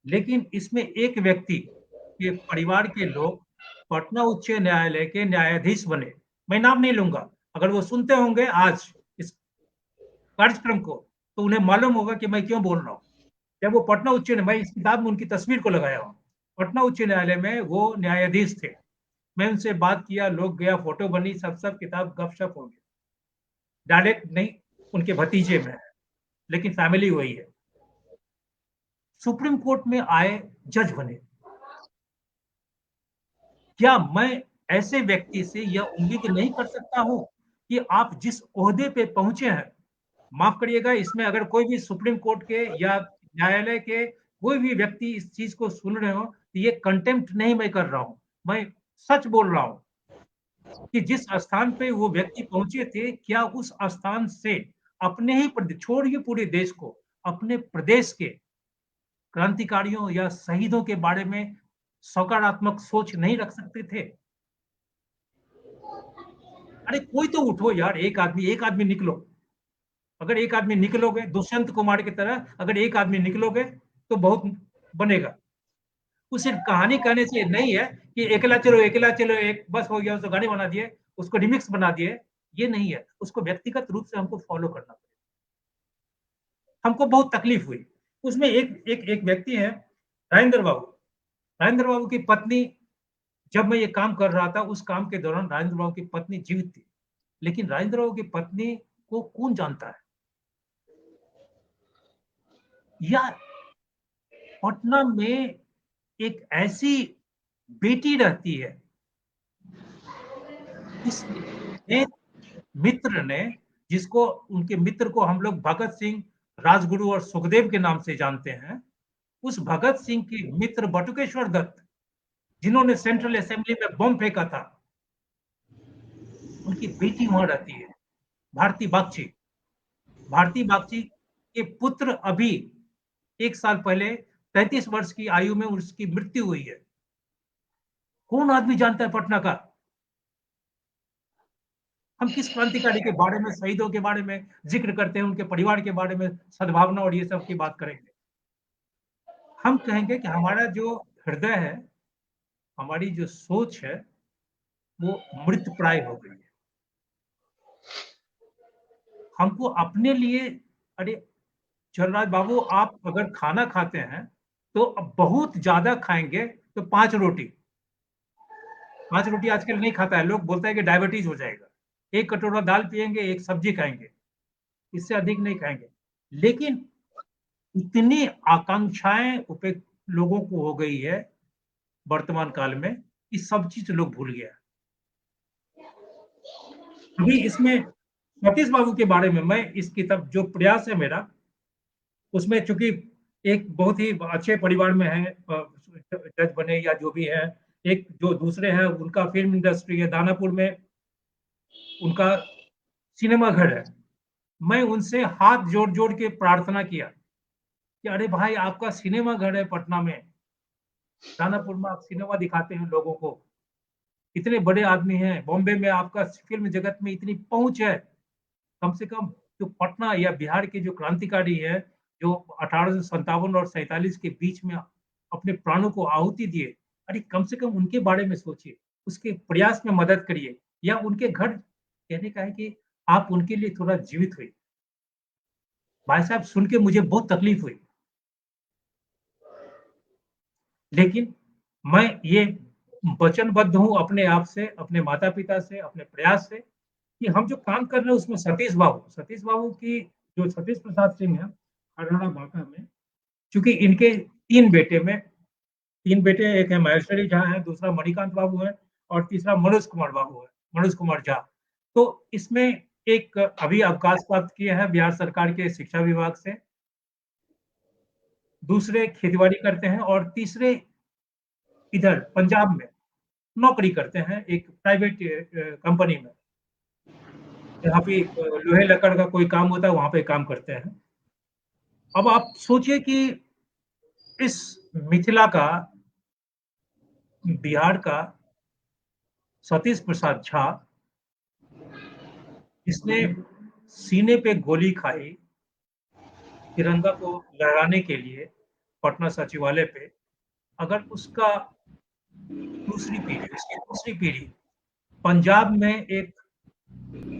लेकिन इसमें एक व्यक्ति के परिवार के लोग पटना उच्च न्यायालय के न्यायाधीश बने। मैं नाम नहीं लूंगा, अगर वो सुनते होंगे आज इस कार्यक्रम को तो उन्हें मालूम होगा कि मैं क्यों बोल रहा हूँ। जब वो पटना उच्च, मैं इस किताब में उनकी तस्वीर को लगाया हूँ, पटना उच्च न्यायालय में वो न्यायाधीश थे। मैं उनसे बात किया, लोग गया, फोटो बनी, सब किताब गपशप हो गया। डायरेक्ट नहीं, उनके भतीजे में है, लेकिन फैमिली वही है। सुप्रीम कोर्ट में आए, जज बने। क्या मैं ऐसे व्यक्ति से यह उम्मीद नहीं कर सकता हूं कि आप जिस ओहदे पे पहुंचे हैं, माफ करिएगा, इसमें अगर कोई भी सुप्रीम कोर्ट के या न्यायालय के कोई भी व्यक्ति इस चीज को सुन रहे हो तो ये कंटेम्प्ट नहीं मैं कर रहा हूं, मैं सच बोल रहा हूं कि जिस स्थान पे वो व्यक्ति पहुंचे थे, क्या उस स्थान से अपने ही प्रदेश, छोड़िए पूरे देश को, अपने प्रदेश के क्रांतिकारियों या शहीदों के बारे में सकारात्मक सोच नहीं रख सकते थे? अरे कोई तो उठो यार, एक आदमी निकलो। अगर एक आदमी निकलोगे दुष्यंत कुमार की तरह, अगर एक आदमी निकलोगे तो बहुत बनेगा। वो सिर्फ कहानी कहने से नहीं है कि अकेला चलो एक बस हो गया, उसको गाने बना दिए, उसको रिमिक्स बना दिए, ये नहीं है। उसको व्यक्तिगत रूप से हमको फॉलो करना पड़ेगा। हमको बहुत तकलीफ हुई उसमें। एक व्यक्ति है राजेंद्र बाबू, राजेंद्र बाबू की पत्नी, जब मैं ये काम कर रहा था उस काम के दौरान राजेंद्र बाबू की पत्नी जीवित थी, लेकिन राजेंद्र बाबू की पत्नी को कौन जानता है? या पटना में एक ऐसी बेटी रहती है, इस मित्र ने, जिसको, उनके मित्र को हम लोग भगत सिंह, राजगुरु और सुखदेव के नाम से जानते हैं, उस भगत सिंह के मित्र बटुकेश्वर दत्त, जिन्होंने सेंट्रल असेंबली में बम फेंका था, उनकी बेटी वहां रहती है, भारती बागची। भारती बागची के पुत्र अभी 1 साल पहले 33 वर्ष की आयु में उसकी मृत्यु हुई है। कौन आदमी जानता है पटना का? हम किस क्रांतिकारी के बारे में, शहीदों के बारे में जिक्र करते हैं, उनके परिवार के बारे में सद्भावना और ये सब की बात करेंगे? हम कहेंगे कि हमारा जो हृदय है, हमारी जो सोच है, वो मृत प्राय हो गई है। हमको अपने लिए, अरे चलराज बाबू, आप अगर खाना खाते हैं तो बहुत ज्यादा खाएंगे तो 5 रोटी, 5 रोटी आजकल नहीं खाता है, लोग बोलता है कि डायबिटीज हो जाएगा। 1 कटोरा दाल पिएंगे, 1 सब्जी खाएंगे, इससे अधिक नहीं खाएंगे। लेकिन इतनी आकांक्षाएं उपेक्षित लोगों को हो गई है वर्तमान काल में कि सब चीज लोग भूल गया। अभी इसमें सतीश बाबू के बारे में मैं इस किताब, जो प्रयास है मेरा, उसमें चूंकि एक बहुत ही अच्छे परिवार में है, जज बने या जो भी है, एक जो दूसरे हैं उनका फिल्म इंडस्ट्री है, दानापुर में उनका सिनेमा घर है। मैं उनसे हाथ जोड़ जोड़ के प्रार्थना किया कि अरे भाई, आपका सिनेमा घर है पटना में, दानापुर में आप सिनेमा दिखाते हैं लोगों को, इतने बड़े आदमी हैं, बॉम्बे में आपका फिल्म जगत में इतनी पहुंच है, कम से कम जो पटना या बिहार के जो क्रांतिकारी है, जो 1857 और 47 के बीच में अपने प्राणों को आहुति दिए, अरे कम से कम उनके बारे में सोचिए, उसके प्रयास में मदद करिए, या उनके घर, कहने का है कि आप उनके लिए थोड़ा जीवित हुई। भाई साहब, सुन के मुझे बहुत तकलीफ हुई, लेकिन मैं ये वचनबद्ध हूँ अपने आप से, अपने माता पिता से, अपने प्रयास से, कि हम जो काम कर रहे हैं उसमें सतीश बाबू की, जो सतीश प्रसाद सिंह है हरियाणा बांका में, क्योंकि इनके तीन बेटे, एक है महेश्वरी झा है, दूसरा मणिकांत बाबू है, और तीसरा मनोज कुमार बाबू है, मनोज कुमार झा। तो इसमें एक अभी अवकाश प्राप्त किया है बिहार सरकार के शिक्षा विभाग से, दूसरे खेतीबाड़ी करते हैं, और तीसरे इधर पंजाब में नौकरी करते हैं एक प्राइवेट कंपनी में, जहाँ पे लोहे लकड़ का कोई काम होता है वहां पे काम करते हैं। अब आप सोचिए कि इस मिथिला का, बिहार का सतीश प्रसाद झा, जिसने सीने पे गोली खाई तिरंगा को लहराने के लिए पटना सचिवालय पे, अगर उसकी दूसरी पीढ़ी पंजाब में एक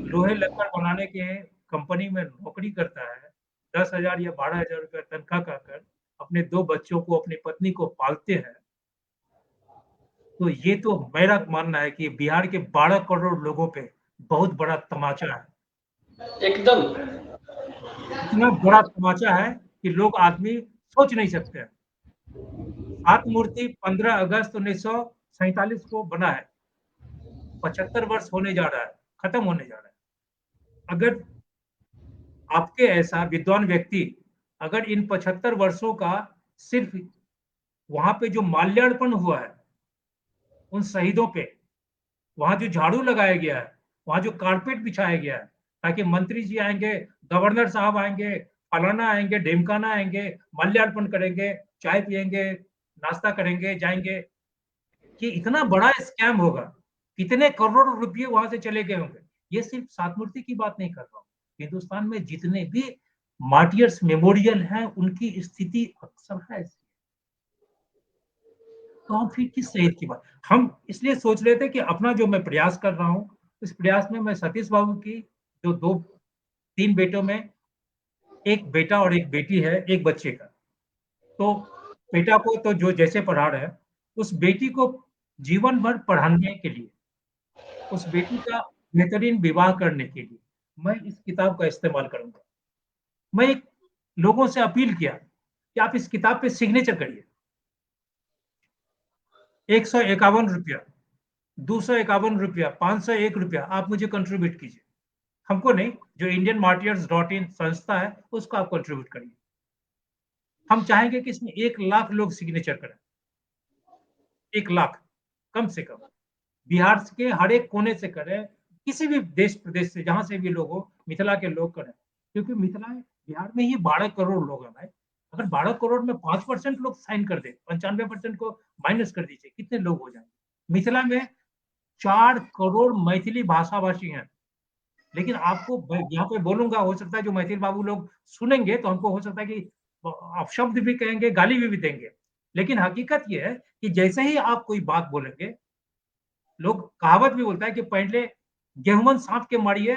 लोहे लक्कड़ बनाने के कंपनी में नौकरी करता है, 10,000 या 12,000 रुपया तनख्वाह खाकर अपने 2 बच्चों को, अपनी पत्नी को पालते हैं, तो ये तो मेरा मानना है कि बिहार के 12 करोड़ लोगों पे बहुत बड़ा तमाचा है। एकदम। इतना बड़ा तमाचा है कि लोग आदमी सोच नहीं सकते हैं। सात मूर्ति 15 अगस्त 1947 को बना है, 75 वर्ष होने जा रहा है, खत्म होने जा रहा है। अगर आपके ऐसा विद्वान व्यक्ति अगर इन 75 वर्षों का सिर्फ वहां पे जो माल्यार्पण हुआ है उन शहीदों पे, वहां जो झाड़ू लगाया गया है, वहां जो कारपेट बिछाया गया है, ताकि मंत्री जी आएंगे, गवर्नर साहब आएंगे, फलाना आएंगे, ढिमकाना आएंगे, माल्यार्पण करेंगे, चाय पियेंगे, नाश्ता करेंगे, जाएंगे, कि इतना बड़ा स्कैम होगा, कितने करोड़ रुपये वहां से चले गए होंगे। ये सिर्फ सात मूर्ति की बात नहीं कर रहा हूँ, हिंदुस्तान में जितने भी मार्टियर्स मेमोरियल हैं उनकी स्थिति अक्सर है। तो हम फिर किस शहीद की बात, हम इसलिए सोच रहे थे कि अपना जो मैं प्रयास कर रहा हूँ, इस प्रयास में मैं सतीश बाबू की जो 3 बेटों में एक बेटा और एक बेटी है, एक बच्चे का, तो बेटा को तो जो जैसे पढ़ा रहे हैं, उस बेटी को जीवन भर पढ़ाने के लिए, उस बेटी का बेहतरीन विवाह करने के लिए मैं इस किताब का इस्तेमाल करूंगा। मैं एक लोगों से अपील किया कि आप इस किताब पे सिग्नेचर करिए, 151 रुपया, 251 रुपया, 501 रुपया आप मुझे कंट्रीब्यूट कीजिए, हमको नहीं, जो इंडियन मार्टियर्स .in संस्था है उसको आप कंट्रीब्यूट करिए। हम चाहेंगे कि इसमें 1 लाख लोग सिग्नेचर करें, 1 लाख कम से कम, बिहार के हर एक कोने से करें, किसी भी देश प्रदेश से, जहां से भी लोग हो, मिथिला के लोग करें, क्योंकि मिथिला बिहार में ही 12 करोड़ लोग हैं भाई। अगर 12 करोड़ में 5% लोग साइन कर दे, 95% को माइनस कर दीजिए, कितने लोग हो जाएंगे। मिथिला में 4 करोड़ मैथिली भाषा भाषी हैं, लेकिन आपको यहाँ पे बोलूंगा, हो सकता है जो मैथिल बाबू लोग सुनेंगे तो हमको हो सकता है कि अपशब्द भी कहेंगे, गाली भी देंगे, लेकिन हकीकत ये है कि जैसे ही आप कोई बात बोलेंगे, लोग, कहावत भी बोलता है कि पहले गेहूं सांप के मारिए,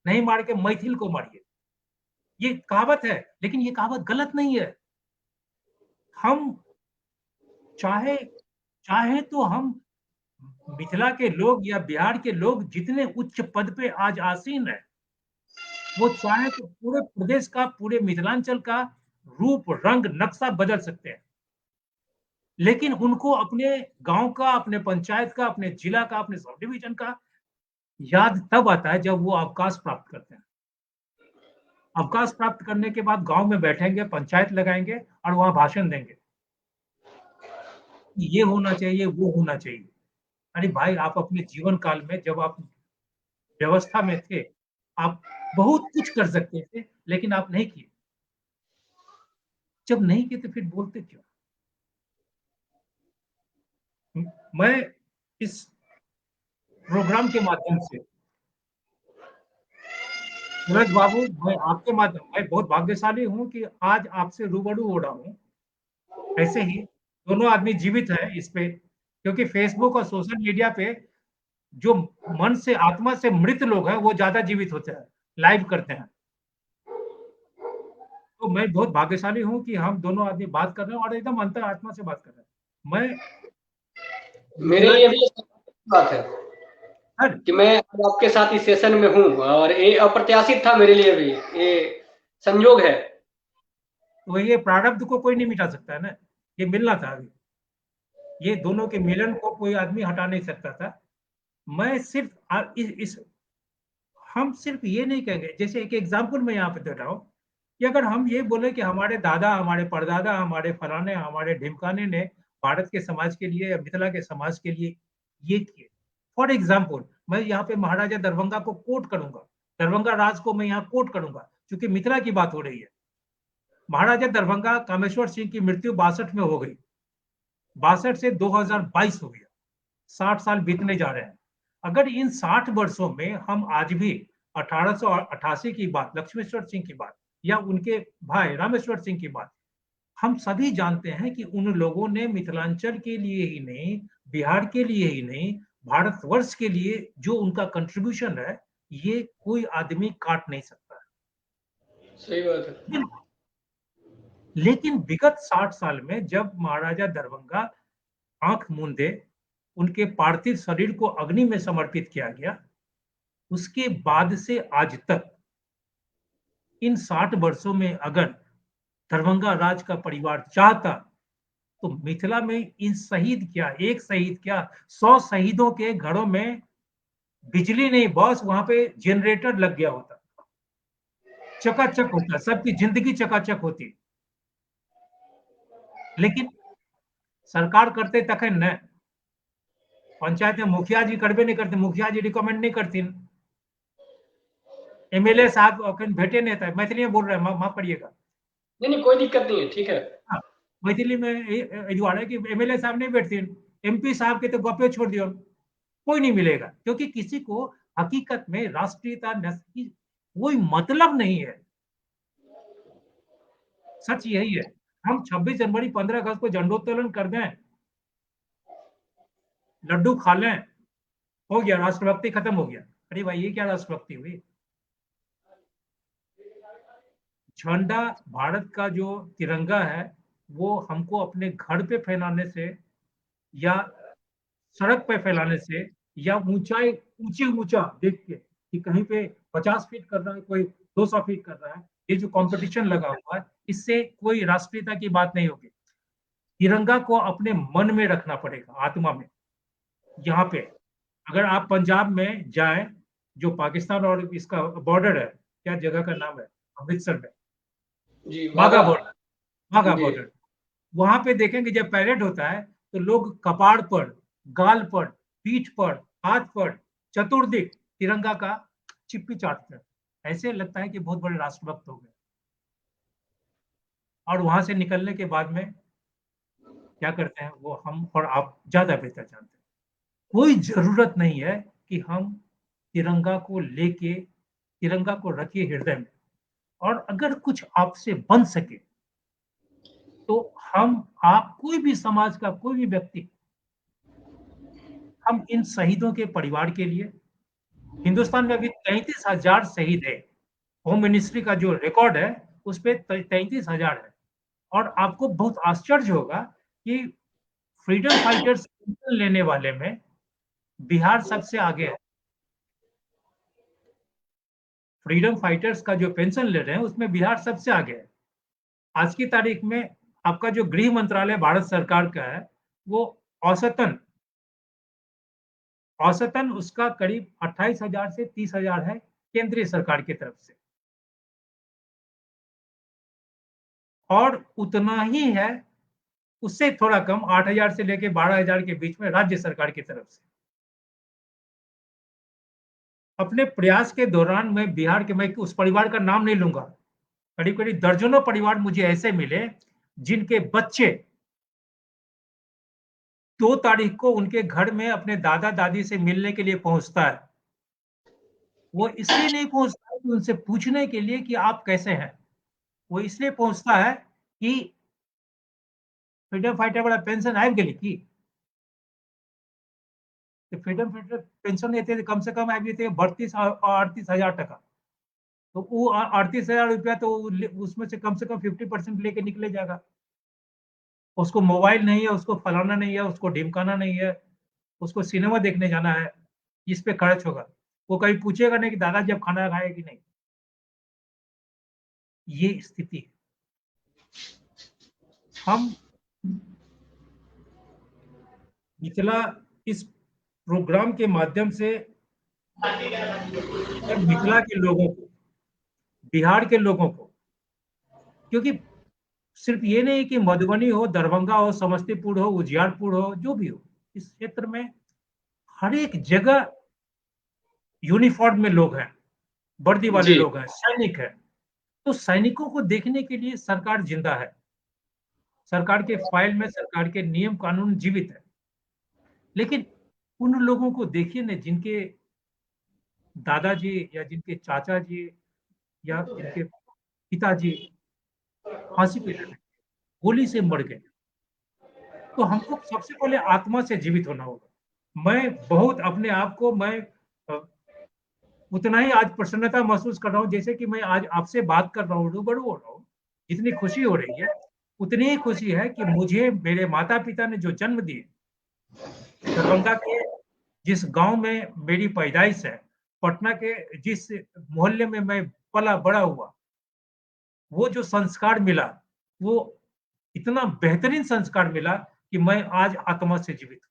नहीं मार के मैथिल को मारिए, ये कहावत है, लेकिन ये कहावत गलत नहीं है। हम चाहे चाहे तो हम मिथिला के लोग या बिहार के लोग जितने उच्च पद पे आज आसीन है, वो चाहे तो पूरे प्रदेश का, पूरे मिथिलांचल का रूप, रंग, नक्शा बदल सकते हैं, लेकिन उनको अपने गांव का, अपने पंचायत का, अपने जिला का, अपने सब डिवीजन का याद तब आता है जब वो अवकाश प्राप्त करते हैं। अवकाश प्राप्त करने के बाद गांव में बैठेंगे, पंचायत लगाएंगे और वहां भाषण देंगे, ये होना चाहिए, वो होना चाहिए। अरे भाई, आप अपने जीवन काल में जब आप व्यवस्था में थे, आप बहुत कुछ कर सकते थे, लेकिन आप नहीं किए। जब नहीं किए तो फिर बोलते क्यों? मैं इस प्रोग्राम के माध्यम से सूरज बाबू, मैं आपके माध्यम मैं बहुत भाग्यशाली हूँ कि आज आपसे रूबरू हो रहा हूँ। ऐसे ही दोनों आदमी जीवित है इस पे, क्योंकि फेसबुक और सोशल मीडिया पे जो मन से आत्मा से मृत लोग हैं वो ज्यादा जीवित होते हैं, लाइव करते हैं। तो मैं बहुत भाग्यशाली हूँ कि हम दोनों आदमी बात कर रहे हैं और एकदम अंतर आत्मा से बात कर रहे हैं। मैं मेरे लिए भी बात है सर, कि मैं आपके साथ इस सेशन में हूँ और ये अप्रत्याशित था मेरे लिए भी, ये संयोग है। तो ये प्रारब्ध को कोई नहीं मिटा सकता है ना, ये मिलना था अभी। ये दोनों के मिलन को कोई आदमी हटा नहीं सकता था। मैं सिर्फ हम सिर्फ ये नहीं कहेंगे, जैसे एक एग्जाम्पल मैं यहाँ पे दे रहा हूँ कि अगर हम ये बोले कि हमारे दादा, हमारे परदादा, हमारे फलाने, हमारे ढिमकाने ने भारत के समाज के लिए या मिथिला के समाज के लिए ये किए, फॉर एग्जाम्पल मैं यहाँ पे महाराजा दरभंगा को कोट करूंगा, दरभंगा राज को मैं यहाँ कोट करूंगा, क्योंकि मिथिला की बात हो रही है। महाराजा दरभंगा कामेश्वर सिंह की मृत्यु 62 में हो गई, 62 से 2022 हो गया, 60 साल बीतने जा रहे हैं। अगर इन 60 वर्षों में हम आज भी 1888 की बात, लक्ष्मेश्वर सिंह की बात या उनके भाई रामेश्वर सिंह की बात, हम सभी जानते हैं कि उन लोगों ने मिथिलांचल के लिए ही नहीं, बिहार के लिए ही नहीं, भारतवर्ष के लिए जो उनका कंट्रीब्यूशन है, ये कोई आदमी काट नहीं सकता है। सही बात है। लेकिन विगत 60 साल में जब महाराजा दरभंगा आंख मूंदे, उनके पार्थिव शरीर को अग्नि में समर्पित किया गया, उसके बाद से आज तक इन 60 वर्षों में अगर दरभंगा राज का परिवार चाहता तो मिथिला में इन शहीद क्या, एक शहीद क्या, 100 शहीदों के घरों में बिजली नहीं, बस वहां पे जनरेटर लग गया होता, चकाचक होता, सबकी जिंदगी चकाचक होती। लेकिन सरकार करते तखन न, पंचायत में मुखिया जी करबे नहीं करते, मुखिया जी रिकमेंड नहीं करती, एमएलए साहब अखन भेटे नहीं था, मैथिली में बोल रहे हैं, माफ करिएगा। नहीं, कोई दिक्कत नहीं है, ठीक है। हाँ, मैथिली में द्वारा कि एमएलए साहब नहीं बैठते, एमपी साहब के तो गपे छोड़ दियो, कोई नहीं मिलेगा, क्योंकि किसी को हकीकत में राष्ट्रीयता की कोई मतलब नहीं है। सच यही है। हम 26 जनवरी 15 अगस्त को झंडोत्तोलन कर दें, लड्डू खा लें, हो गया, राष्ट्रभक्ति खत्म हो गया। अरे भाई, ये क्या राष्ट्रभक्ति हुई? झंडा, भारत का जो तिरंगा है, वो हमको अपने घर पे फैलाने से या सड़क पे फैलाने से या ऊंचाई ऊंचा देख के कि कहीं पे 50 फीट कर रहा है, कोई 200 फीट कर रहा है, ये जो कंपटीशन लगा हुआ है, इससे कोई राष्ट्रीयता की बात नहीं होगी। तिरंगा को अपने मन में रखना पड़ेगा, आत्मा में। यहाँ पे अगर आप पंजाब में जाएं, जो पाकिस्तान और इसका बॉर्डर है, क्या जगह का नाम है, अमृतसर में जी, वाघा बॉर्डर, वाघा जी। बॉर्डर, वहां पे देखेंगे जब पैरेड होता है तो लोग कपाड़ पर, गाल पर, पीठ पर, हाथ पर चतुर्दिक तिरंगा का चिप्पी चाटते हैं, ऐसे लगता है कि बहुत बड़े राष्ट्रभक्त हो गए। और वहां से निकलने के बाद में क्या करते हैं, वो हम और आप ज्यादा बेहतर जानते हैं। कोई जरूरत नहीं है कि हम तिरंगा को लेके, तिरंगा को रखिए हृदय में, और अगर कुछ आपसे बन सके तो आप कोई भी समाज का कोई भी व्यक्ति, हम इन शहीदों के परिवार के लिए, हिंदुस्तान में अभी 33,000 शहीद है, होम मिनिस्ट्री का जो रिकॉर्ड है उस पर 33,000 है। और आपको बहुत आश्चर्य होगा कि फ्रीडम फाइटर्स लेने वाले में बिहार सबसे आगे है। फ्रीडम फाइटर्स का जो पेंशन ले रहे हैं उसमें बिहार सबसे आगे है। आज की तारीख में आपका जो गृह मंत्रालय भारत सरकार का है, वो औसतन उसका करीब 28,000 से 30,000 है केंद्रीय सरकार की तरफ से, और उतना ही है, उससे थोड़ा कम 8,000 से लेके 12,000 के बीच में राज्य सरकार की तरफ से। अपने प्रयास के दौरान मैं बिहार के, मैं उस परिवार का नाम नहीं लूंगा, करीब करीब दर्जनों परिवार मुझे ऐसे मिले जिनके बच्चे 2 तारीख को उनके घर में अपने दादा दादी से मिलने के लिए पहुंचता है। वो इसलिए नहीं पहुंचता है कि उनसे पूछने के लिए कि आप कैसे हैं, वो इसलिए पहुंचता है कि फ्रीडम फाइटर वाला पेंशन आबि गेलै की, फ्रीडम फाइटर पेंशन एते कम से कम आबि जेतै 32 और 38,000 टका, तो वो 38,000 रुपया तो उसमें से कम 50% लेके निकले जाएगा। उसको मोबाइल नहीं है, उसको फलाना नहीं है, उसको ढिमकाना नहीं है, उसको सिनेमा देखने जाना है, इस पे खर्च होगा। वो कभी पूछेगा नहीं कि दादाजी अब खाना खाए कि नहीं। ये स्थिति है। हम मिथिला इस प्रोग्राम के माध्यम से मिथिला के लोगों को, बिहार के लोगों को, क्योंकि सिर्फ ये नहीं कि मधुबनी हो, दरभंगा हो, समस्तीपुर हो, उजियारपुर हो, जो भी हो, इस क्षेत्र में हर एक जगह यूनिफॉर्म में लोग हैं, वर्दी वाले लोग हैं, सैनिक है। तो सैनिकों को देखने के लिए सरकार जिंदा है, सरकार के फाइल में सरकार के नियम कानून जीवित है। लेकिन उन लोगों को देखिए ना जिनके दादाजी या जिनके चाचा जी या जिनके पिताजी फांसी पे लगे, गोली से मर गए। तो हमको सबसे पहले आत्मा से जीवित होना होगा। मैं बहुत अपने आप को उतना ही आज प्रसन्नता महसूस कर रहा हूँ जैसे कि मैं आज आपसे बात कर रहा हूँ, रूबरू हो रहा हूँ। जितनी खुशी हो रही है उतनी ही खुशी है कि मुझे मेरे माता पिता ने जो जन्म दिए, दरभंगा के जिस गांव में मेरी पैदाइश है, पटना के जिस मोहल्ले में मैं पला बड़ा हुआ, वो जो संस्कार मिला, वो इतना बेहतरीन संस्कार मिला कि मैं आज आत्मा से जीवित हूँ।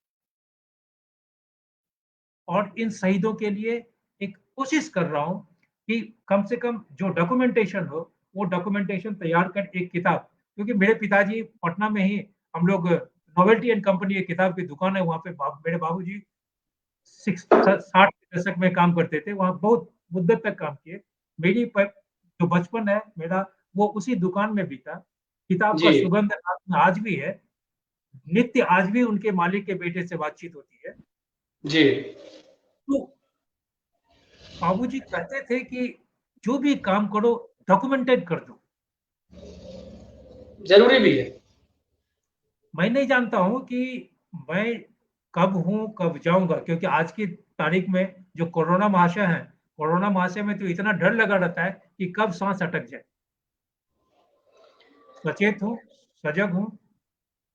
और इन शहीदों के लिए एक कोशिश कर रहा हूं कि कम से कम जो डॉक्यूमेंटेशन हो, वो डॉक्यूमेंटेशन तैयार कर एक किताब, क्योंकि मेरे पिताजी पटना में ही, हम लोग नोवेल्टी एंड कंपनी एक किताब की दुकान है, वहां पे मेरे बाबूजी 60 के दशक में काम करते थे, वहां बहुत मुद्दत तक काम किए। मेरी जो बचपन है मेरा, वो उसी दुकान में बीता। किताब का सुगंध आज भी है, नित्य आज भी उनके मालिक के बेटे से बातचीत होती है जी। तो बाबूजी कहते थे कि जो भी काम करो डॉक्यूमेंटेड कर दो, जरूरी भी है। मैं नहीं जानता हूं कि मैं कब हूं कब जाऊंगा, क्योंकि आज की तारीख में जो कोरोना महाशय है, कोरोना महाशय में तो इतना डर लगा रहता है कि कब सांस अटक जाए। सचेत हूं, सजग हूं,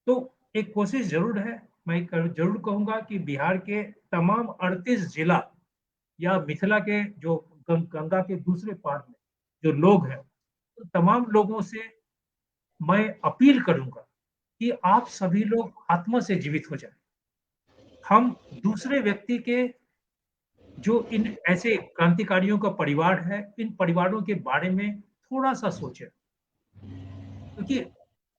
तो एक कोशिश जरूर है। मैं जरूर कहूंगा कि बिहार के तमाम 38 जिला या मिथिला के जो गंगा के दूसरे पार में जो लोग हैं, तो तमाम लोगों से मैं अपील करूंगा कि आप सभी लोग आत्मा से जीवित हो जाएं। हम दूसरे व्यक्ति के, जो इन ऐसे क्रांतिकारियों का परिवार है, इन परिवारों के बारे में थोड़ा सा सोचें, क्योंकि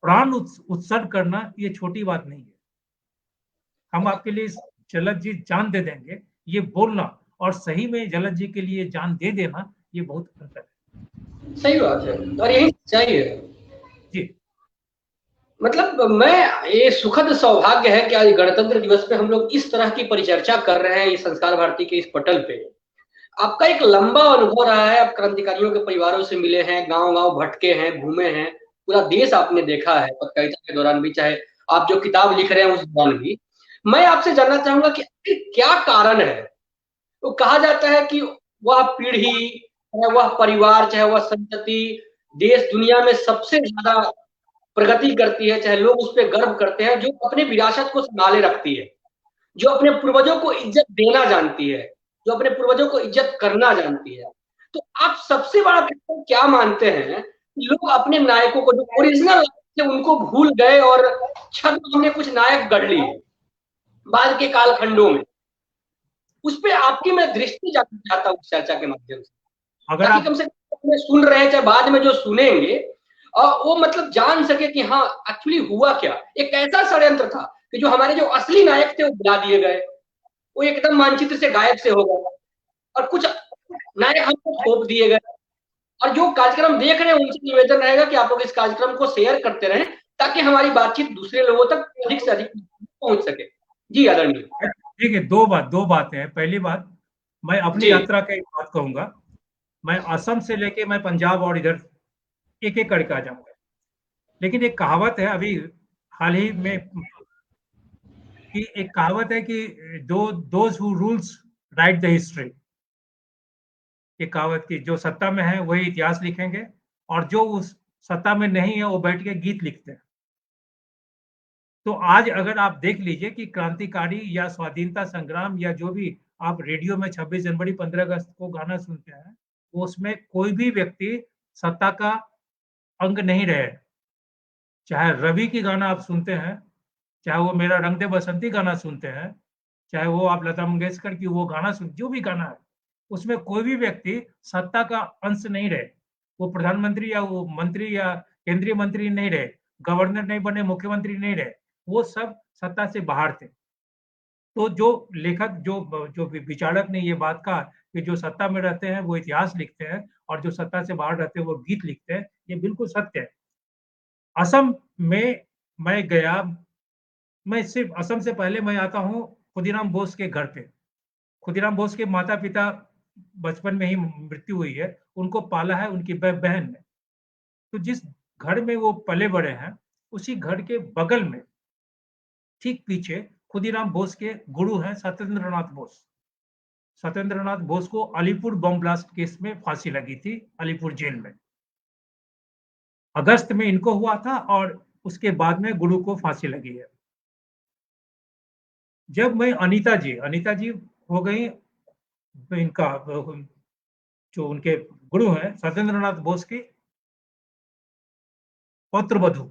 प्राण उत्सर्ग करना ये छोटी बात नहीं है। हम आपके लिए जलद जी जान दे देंगे, ये बोलना और सही में जलद जी के लिए जान दे देना, ये बहुत अंतर है। सही बात है और यही सच्चाई है जी। मतलब मैं, ये सुखद सौभाग्य है कि आज गणतंत्र दिवस पे हम लोग इस तरह की परिचर्चा कर रहे हैं, इस संस्कार भारती के इस पटल पे। आपका एक लंबा अनुभव रहा है, आप क्रांतिकारियों के परिवारों से मिले हैं, गांव-गांव भटके हैं, घूमे हैं, पूरा देश आपने देखा है पत्रकारिता के दौरान भी, चाहे आप जो किताब लिख रहे हैं उस दौरान भी। मैं आपसे जानना चाहूंगा कि क्या कारण है? तो कहा जाता है कि वह पीढ़ी, चाहे वह परिवार, चाहे वह संतति देश दुनिया में सबसे ज्यादा प्रगति करती है, चाहे लोग उस पर गर्व करते हैं, जो अपने विरासत को संभाले रखती है, जो अपने पूर्वजों को इज्जत देना जानती है, जो अपने पूर्वजों को इज्जत करना जानती है। तो आप सबसे बड़ा फैक्टर क्या मानते हैं? लोग अपने नायकों को, जो ओरिजिनल थे, उनको भूल गए और छद्म में कुछ नायक गढ़ लिए बाद के कालखंडों में। उस पे आपकी मैं दृष्टि जानना चाहता हूँ चर्चा के माध्यम से, अगर ताकि कम से कम सुन रहे हैं, चाहे बाद में जो सुनेंगे, और वो मतलब जान सके कि हाँ एक्चुअली हुआ क्या। एक ऐसा षड्यंत्र था कि जो हमारे जो असली नायक थे वो बुला दिए गए, वो एकदम मानचित्र से गायब से हो गए, और कुछ नायक हमको थोप दिए गए। और जो कार्यक्रम देख रहे हैं उनसे निवेदन रहेगा कि आप लोग इस कार्यक्रम को शेयर करते रहें, ताकि हमारी बातचीत दूसरे लोगों तक अधिक से अधिक पहुंच सके। जी आदरणीय। ठीक है, दो बातें हैं। पहली बात, मैं अपनी यात्रा की बात कहूंगा। मैं असम से लेके मैं पंजाब और इधर एक एक करके आ जाऊंगा। लेकिन एक कहावत है अभी हाल ही में कि एक कहावत है कि those who rules right the history. ये कहावत की जो सत्ता में है वही इतिहास लिखेंगे, और जो उस सत्ता में नहीं है वो बैठ के गीत लिखते हैं। तो आज अगर आप देख लीजिए कि क्रांतिकारी या स्वाधीनता संग्राम या जो भी आप रेडियो में 26 जनवरी 15 अगस्त को गाना सुनते हैं, वो उसमें कोई भी व्यक्ति सत्ता का अंग नहीं रहे। चाहे रवि की गाना आप सुनते हैं, चाहे वो मेरा रंग दे बसंती गाना सुनते हैं, चाहे वो आप लता मंगेशकर की वो गाना सुन, जो भी गाना है उसमें कोई भी व्यक्ति सत्ता का अंश नहीं रहे। वो प्रधानमंत्री या वो मंत्री या केंद्रीय मंत्री नहीं रहे, गवर्नर नहीं बने, मुख्यमंत्री नहीं रहे, वो सब सत्ता से बाहर थे। तो जो लेखक जो जो विचारक ने ये बात कहा कि जो सत्ता में रहते हैं वो इतिहास लिखते हैं और जो सत्ता से बाहर रहते हैं वो गीत लिखते हैं, ये बिल्कुल सत्य है। असम में मैं गया, मैं सिर्फ असम से पहले मैं आता हूँ खुदीराम बोस के घर पे। खुदीराम बोस के माता पिता बचपन में ही मृत्यु हुई है, उनको पाला है उनकी बहन ने। तो जिस घर में वो पले बड़े हैं, उसी घर के बगल में ठीक पीछे खुदीराम बोस के गुरु हैं सत्येंद्रनाथ बोस। सत्येंद्रनाथ बोस को अलीपुर बम ब्लास्ट केस में फांसी लगी थी, अलीपुर जेल में। अगस्त में इनको हुआ था और उसके बाद में गुरु को फांसी लगी है। जब मैं अनीता जी हो गई इनका जो उनके गुरु हैं सत्येंद्रनाथ बोस की पौत्र वधू,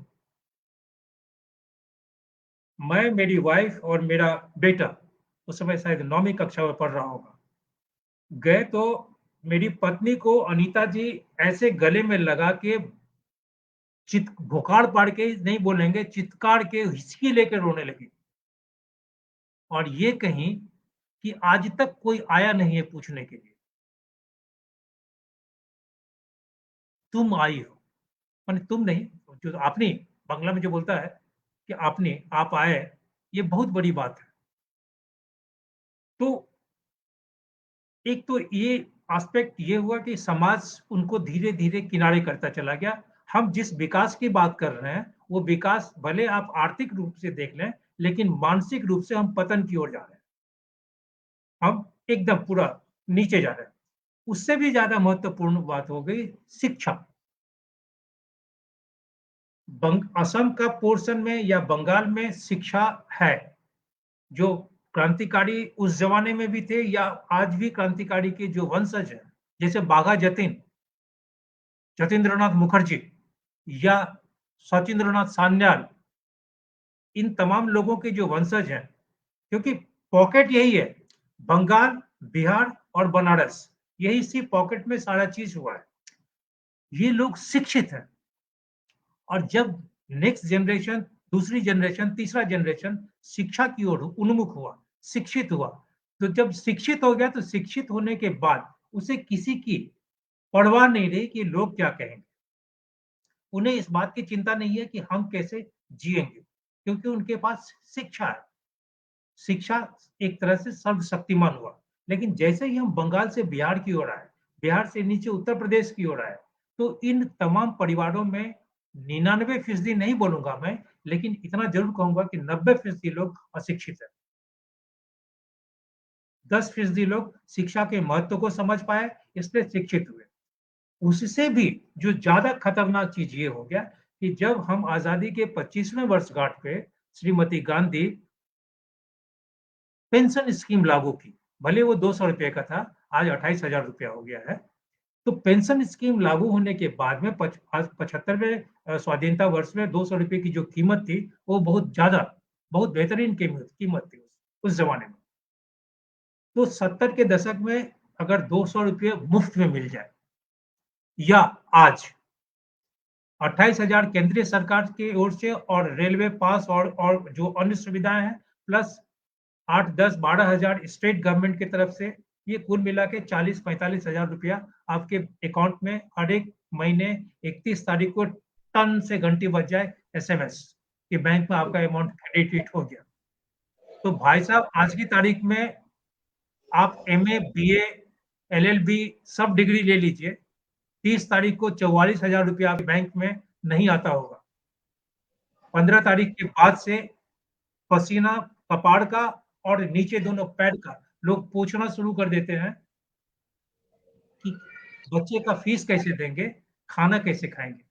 मैं, मेरी वाइफ और मेरा बेटा, उस समय शायद 9वीं कक्षा में पढ़ रहा होगा, गए तो मेरी पत्नी को अनीता जी ऐसे गले में लगा के भुखाड़ पाड़ के नहीं बोलेंगे, चित्कार के हिचकी लेकर रोने लगी और ये कहीं कि आज तक कोई आया नहीं है पूछने के लिए, तुम आई हो। माने तुम नहीं, जो आपने बांग्ला में जो बोलता है कि आपने, आप आए, ये बहुत बड़ी बात है। तो एक तो ये एस्पेक्ट ये हुआ कि समाज उनको धीरे-धीरे किनारे करता चला गया। हम जिस विकास की बात कर रहे हैं, वो विकास भले आप आर्थिक रूप से देख लें, लेकिन मानसिक रूप से हम पतन की ओर जा रहे हैं। हम एकदम पूरा नीचे जा रहे हैं। उससे भी ज़्यादा महत्वपूर्ण बात हो गई शिक्षा। असम का पोर्शन में या बंगाल में शिक्षा है। जो क्रांतिकारी उस जमाने में भी थे या आज भी क्रांतिकारी के जो वंशज हैं, जैसे बाघा जतिन, जतीन्द्रनाथ मुखर्जी या सचिंद्रनाथ सान्याल, इन तमाम लोगों के जो वंशज हैं, क्योंकि पॉकेट यही है, बंगाल, बिहार और बनारस, यही इसी पॉकेट में सारा चीज हुआ है। ये लोग शिक्षित हैं और जब नेक्स्ट जनरेशन, दूसरी जनरेशन, तीसरा जनरेशन शिक्षा की ओर उन्मुख हुआ, शिक्षित हुआ, तो जब शिक्षित हो गया तो शिक्षित होने के बाद उसे किसी की परवाह नहीं रही कि लोग क्या कहेंगे। उन्हें इस बात की चिंता नहीं है कि हम कैसे जिएंगे, क्योंकि उनके पास शिक्षा है। शिक्षा एक तरह से सर्वशक्तिमान हुआ। लेकिन जैसे ही हम बंगाल से बिहार की ओर आए, बिहार से नीचे उत्तर प्रदेश की ओर आए, तो इन तमाम परिवारों में 99% नहीं बोलूंगा मैं, लेकिन इतना जरूर कहूंगा कि 90% लोग अशिक्षित हैं। 10% लोग शिक्षा के महत्व को समझ पाए, इसलिए शिक्षित हुए। उससे भी जो ज्यादा खतरनाक चीज ये हो गया कि जब हम आजादी के 25वें वर्षगांठ पे श्रीमती गांधी पेंशन स्कीम लागू की, भले वो 200 रुपए का था, आज 28,000 रुपया हो गया है। तो पेंशन स्कीम लागू होने के बाद में 75वें स्वाधीनता वर्ष में 200 रुपए की जो कीमत थी, वो बहुत ज्यादा, बहुत बेहतरीन कीमत थी उस जमाने में। तो 70 के दशक में अगर 200 रुपये मुफ्त में मिल जाए या आज 28,000 केंद्रीय सरकार की ओर से और रेलवे पास और जो अन्य सुविधाएं हैं, प्लस 8, 10, 12,000 स्टेट गवर्नमेंट की तरफ से, ये कुल मिला के 40-45,000 रुपया आपके अकाउंट में हर एक महीने 31 तारीख को टन से घंटी बज जाए एसएमएस कि बैंक में आपका अमाउंट क्रेडिट हो गया। तो भाई साहब आज की तारीख में आप MA, BA, LLB सब डिग्री ले लीजिए, 30 तारीख को 44,000 रुपया बैंक में नहीं आता होगा। 15 तारीख के बाद से पसीना कपाड़ का और नीचे दोनों पैर का लोग पूछना शुरू कर देते हैं कि बच्चे का फीस कैसे देंगे, खाना कैसे खाएंगे।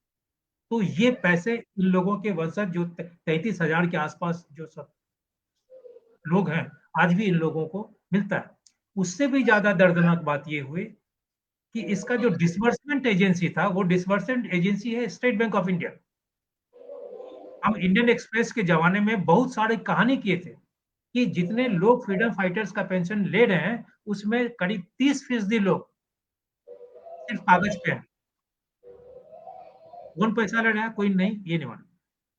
तो ये पैसे इन लोगों के वंशज जो 33,000 के आसपास जो सब लोग हैं, आज भी इन लोगों को मिलता है। उससे भी ज्यादा दर्दनाक बात ये हुई कि इसका जो डिसबर्समेंट एजेंसी था, वो डिसबर्समेंट एजेंसी है स्टेट बैंक ऑफ इंडिया। हम इंडियन एक्सप्रेस के जमाने में बहुत सारे कहानी किए थे कि जितने लोग फ्रीडम फाइटर्स का पेंशन ले रहे हैं, उसमें करीब 30% लोग सिर्फ कागज पे हैं। कौन पैसा ले रहा है, कोई नहीं, ये नहीं मालूम।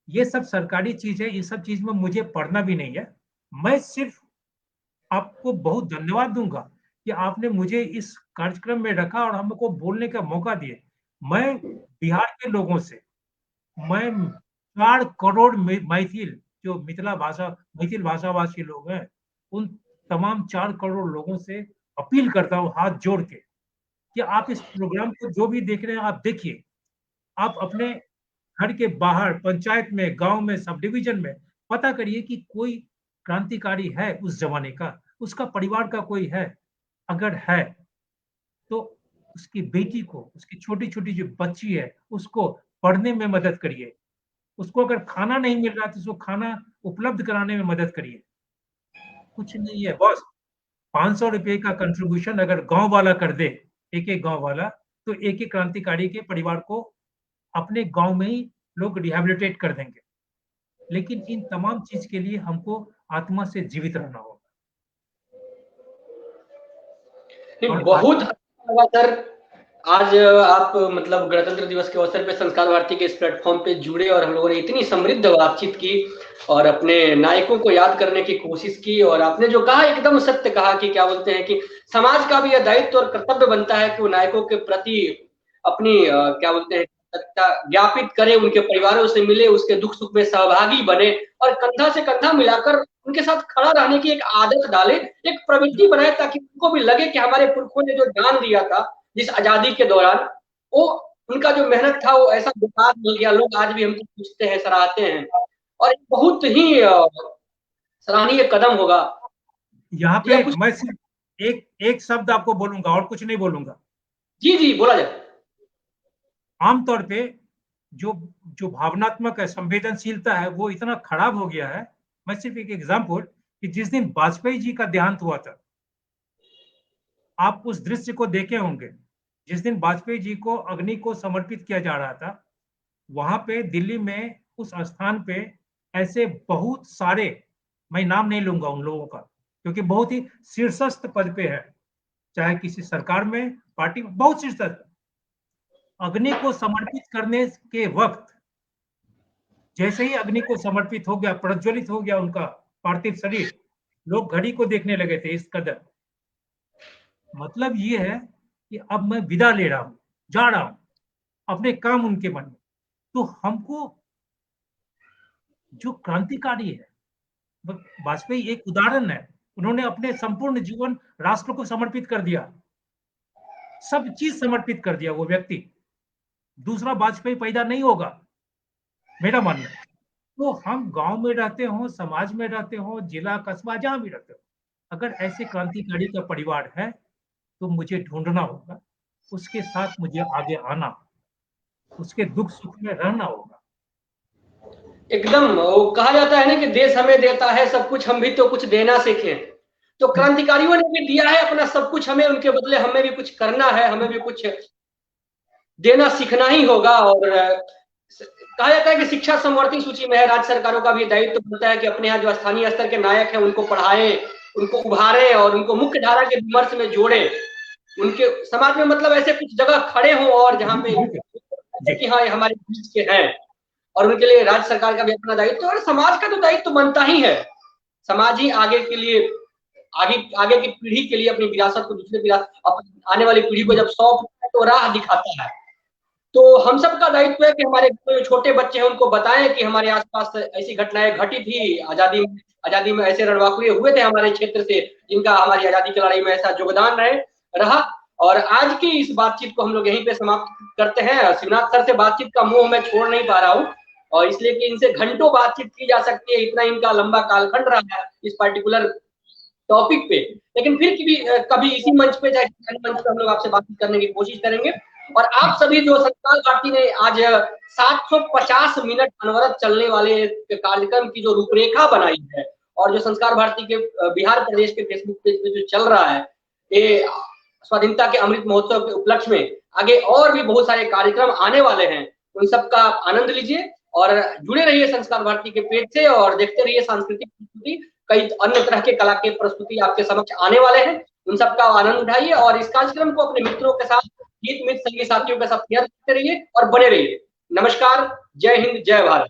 ये सब सरकारी चीज है, ये सब चीज में मुझे पढ़ना भी नहीं है। मैं सिर्फ आपको बहुत धन्यवाद दूंगा कि आपने मुझे इस कार्यक्रम में रखा और हमको बोलने का मौका दिए। मैं बिहार के लोगों से, मैं 4 करोड़ मैथिल जो मैथिल भाषाभाषी लोग हैं, उन तमाम 4 करोड़ लोगों से अपील करता हूँ हाथ जोड़ के कि आप इस प्रोग्राम को जो भी देख रहे हैं, आप देखिए। आप अपने घर के बाहर, पंचायत में, गांव में, सब डिवीजन में पता करिए कि कोई क्रांतिकारी है उस जमाने का, उसका परिवार का कोई है। अगर है तो उसकी बेटी को, उसकी छोटी छोटी जो बच्ची है, उसको पढ़ने में मदद करिए। उसको अगर खाना नहीं मिल रहा तो उसको खाना उपलब्ध कराने में मदद करिए। कुछ नहीं है बॉस, 500 रुपए का कंट्रीब्यूशन अगर गांव वाला कर दे, एक एक गांव वाला, तो एक एक क्रांतिकारी के परिवार को अपने गांव में ही लोग रिहेबिलिटेट कर देंगे। लेकिन इन तमाम चीज के लिए हमको आत्मा से जीवित रहना होगा। बहुत अच्छा लगा सर, आज आप मतलब गणतंत्र दिवस के अवसर पे संस्कार भारती के इस प्लेटफॉर्म पे जुड़े और हम लोगों ने इतनी समृद्ध बातचीत की और अपने नायकों को याद करने की कोशिश की। और आपने जो कहा एकदम सत्य कहा कि क्या बोलते हैं कि समाज का भी यह दायित्व और कर्तव्य बनता है कि वो नायकों के प्रति अपनी क्या बोलते हैं ज्ञापित करे, उनके परिवारों से मिले, उसके दुख सुख में सहभागी बने और कंधा से कंधा मिलाकर उनके साथ खड़ा रहने की एक आदत डाले, एक प्रवृत्ति बनाए, ताकि उनको भी लगे कि हमारे पुरखों ने जो दान दिया था जिस आजादी के दौरान, वो उनका जो मेहनत था वो ऐसा बेकार मिल गया। लोग आज भी हमको पूछते हैं, सराहते हैं और बहुत ही सराहनीय कदम होगा। यहाँ पे मैं सिर्फ एक शब्द आपको बोलूंगा और कुछ नहीं बोलूंगा। जी जी बोला जाए। आमतौर पे जो भावनात्मक है, संवेदनशीलता है, वो इतना खराब हो गया है। मैं सिर्फ एक एग्जांपल कि जिस दिन वाजपेयी जी का देहांत हुआ था, आप उस दृश्य को देखे होंगे। जिस दिन वाजपेयी जी को अग्नि को समर्पित किया जा रहा था, वहां पे दिल्ली में उस स्थान पे ऐसे बहुत सारे, मैं नाम नहीं लूंगा उन लोगों का क्योंकि बहुत ही शीर्षस्थ पद पे है, चाहे किसी सरकार में, पार्टी में, बहुत शीर्षस्थ। अग्नि को समर्पित करने के वक्त जैसे ही अग्नि को समर्पित हो गया, प्रज्वलित हो गया उनका पार्थिव शरीर, लोग घड़ी को देखने लगे थे इस कदर। मतलब ये है कि अब मैं विदा ले रहा हूं, जा रहा हूं, अपने काम उनके मन में। तो हमको जो क्रांतिकारी है, वाजपेयी एक उदाहरण है। उन्होंने अपने संपूर्ण जीवन राष्ट्र को समर्पित कर दिया, सब चीज समर्पित कर दिया। वो व्यक्ति दूसरा वाजपेयी पैदा नहीं होगा, मेरा मानना है। तो हम गांव में रहते हो, समाज में रहते हो, जिला कस्बा जहां भी रहते हो, अगर ऐसे क्रांतिकारी का परिवार है तो मुझे ढूंढना होगा, उसके साथ मुझे आगे आना, उसके दुख सुख में रहना होगा। एकदम, वो कहा जाता है ना कि देश हमें देता है सब कुछ, हम भी तो कुछ देना सीखें। तो क्रांतिकारियों ने भी दिया है अपना सब कुछ हमें, उनके बदले हमें भी कुछ करना है, हमें भी कुछ देना सीखना ही होगा। और कहा जाता है कि शिक्षा समवर्ती सूची में है, राज्य सरकारों का भी दायित्व बनता है कि अपने यहाँ जो स्थानीय स्तर के नायक हैं उनको पढ़ाएं, उनको उभारें और उनको मुख्य धारा के विमर्श में जोड़ें। उनके समाज में मतलब ऐसे कुछ जगह खड़े हों और जहाँ पे कि हाँ ये हमारे बीच के हैं, और उनके लिए राज्य सरकार का भी अपना दायित्व और समाज का तो दायित्व बनता ही है। समाज ही आगे के लिए, आगे की पीढ़ी के लिए अपनी विरासत को दूसरे आने वाली पीढ़ी को जब सौंपता है तो राह दिखाता है। तो हम सबका दायित्व है कि हमारे जो छोटे बच्चे हैं उनको बताएं कि हमारे आसपास ऐसी घटनाएं घटी थी, आजादी में ऐसे रणबांकुरे हुए थे हमारे क्षेत्र से, जिनका हमारी आजादी की लड़ाई में ऐसा योगदान रहा। और आज की इस बातचीत को हम लोग यहीं पे समाप्त करते हैं। शिवनाथ सर से बातचीत का मोह मैं छोड़ नहीं पा रहा हूँ, और इसलिए कि इनसे घंटों बातचीत की जा सकती है, इतना इनका लंबा कालखंड रहा है इस पर्टिकुलर टॉपिक पे। लेकिन फिर कभी इसी मंच पे, चाहे मंच पे हम लोग आपसे बातचीत करने की कोशिश करेंगे। और आप सभी जो संस्कार भारती ने आज 750 मिनट अनवरत चलने वाले कार्यक्रम की जो रूपरेखा बनाई है, और जो संस्कार भारती के बिहार प्रदेश के फेसबुक पेज पे जो चल रहा है, ये स्वाधीनता के अमृत महोत्सव के उपलक्ष्य में आगे और भी बहुत सारे कार्यक्रम आने वाले हैं, उन सबका आप आनंद लीजिए और जुड़े रहिए संस्कार भारती के पेज से, और देखते रहिए सांस्कृतिक प्रस्तुति, कई अन्य तरह के कला के प्रस्तुति आपके समक्ष आने वाले हैं, उन सबका आनंद उठाइए और इस कार्यक्रम को अपने मित्रों के साथ, गीत मित्र संगी साथियों के साथ शेयर करते रहिए और बने रहिए। नमस्कार, जय हिंद, जय भारत।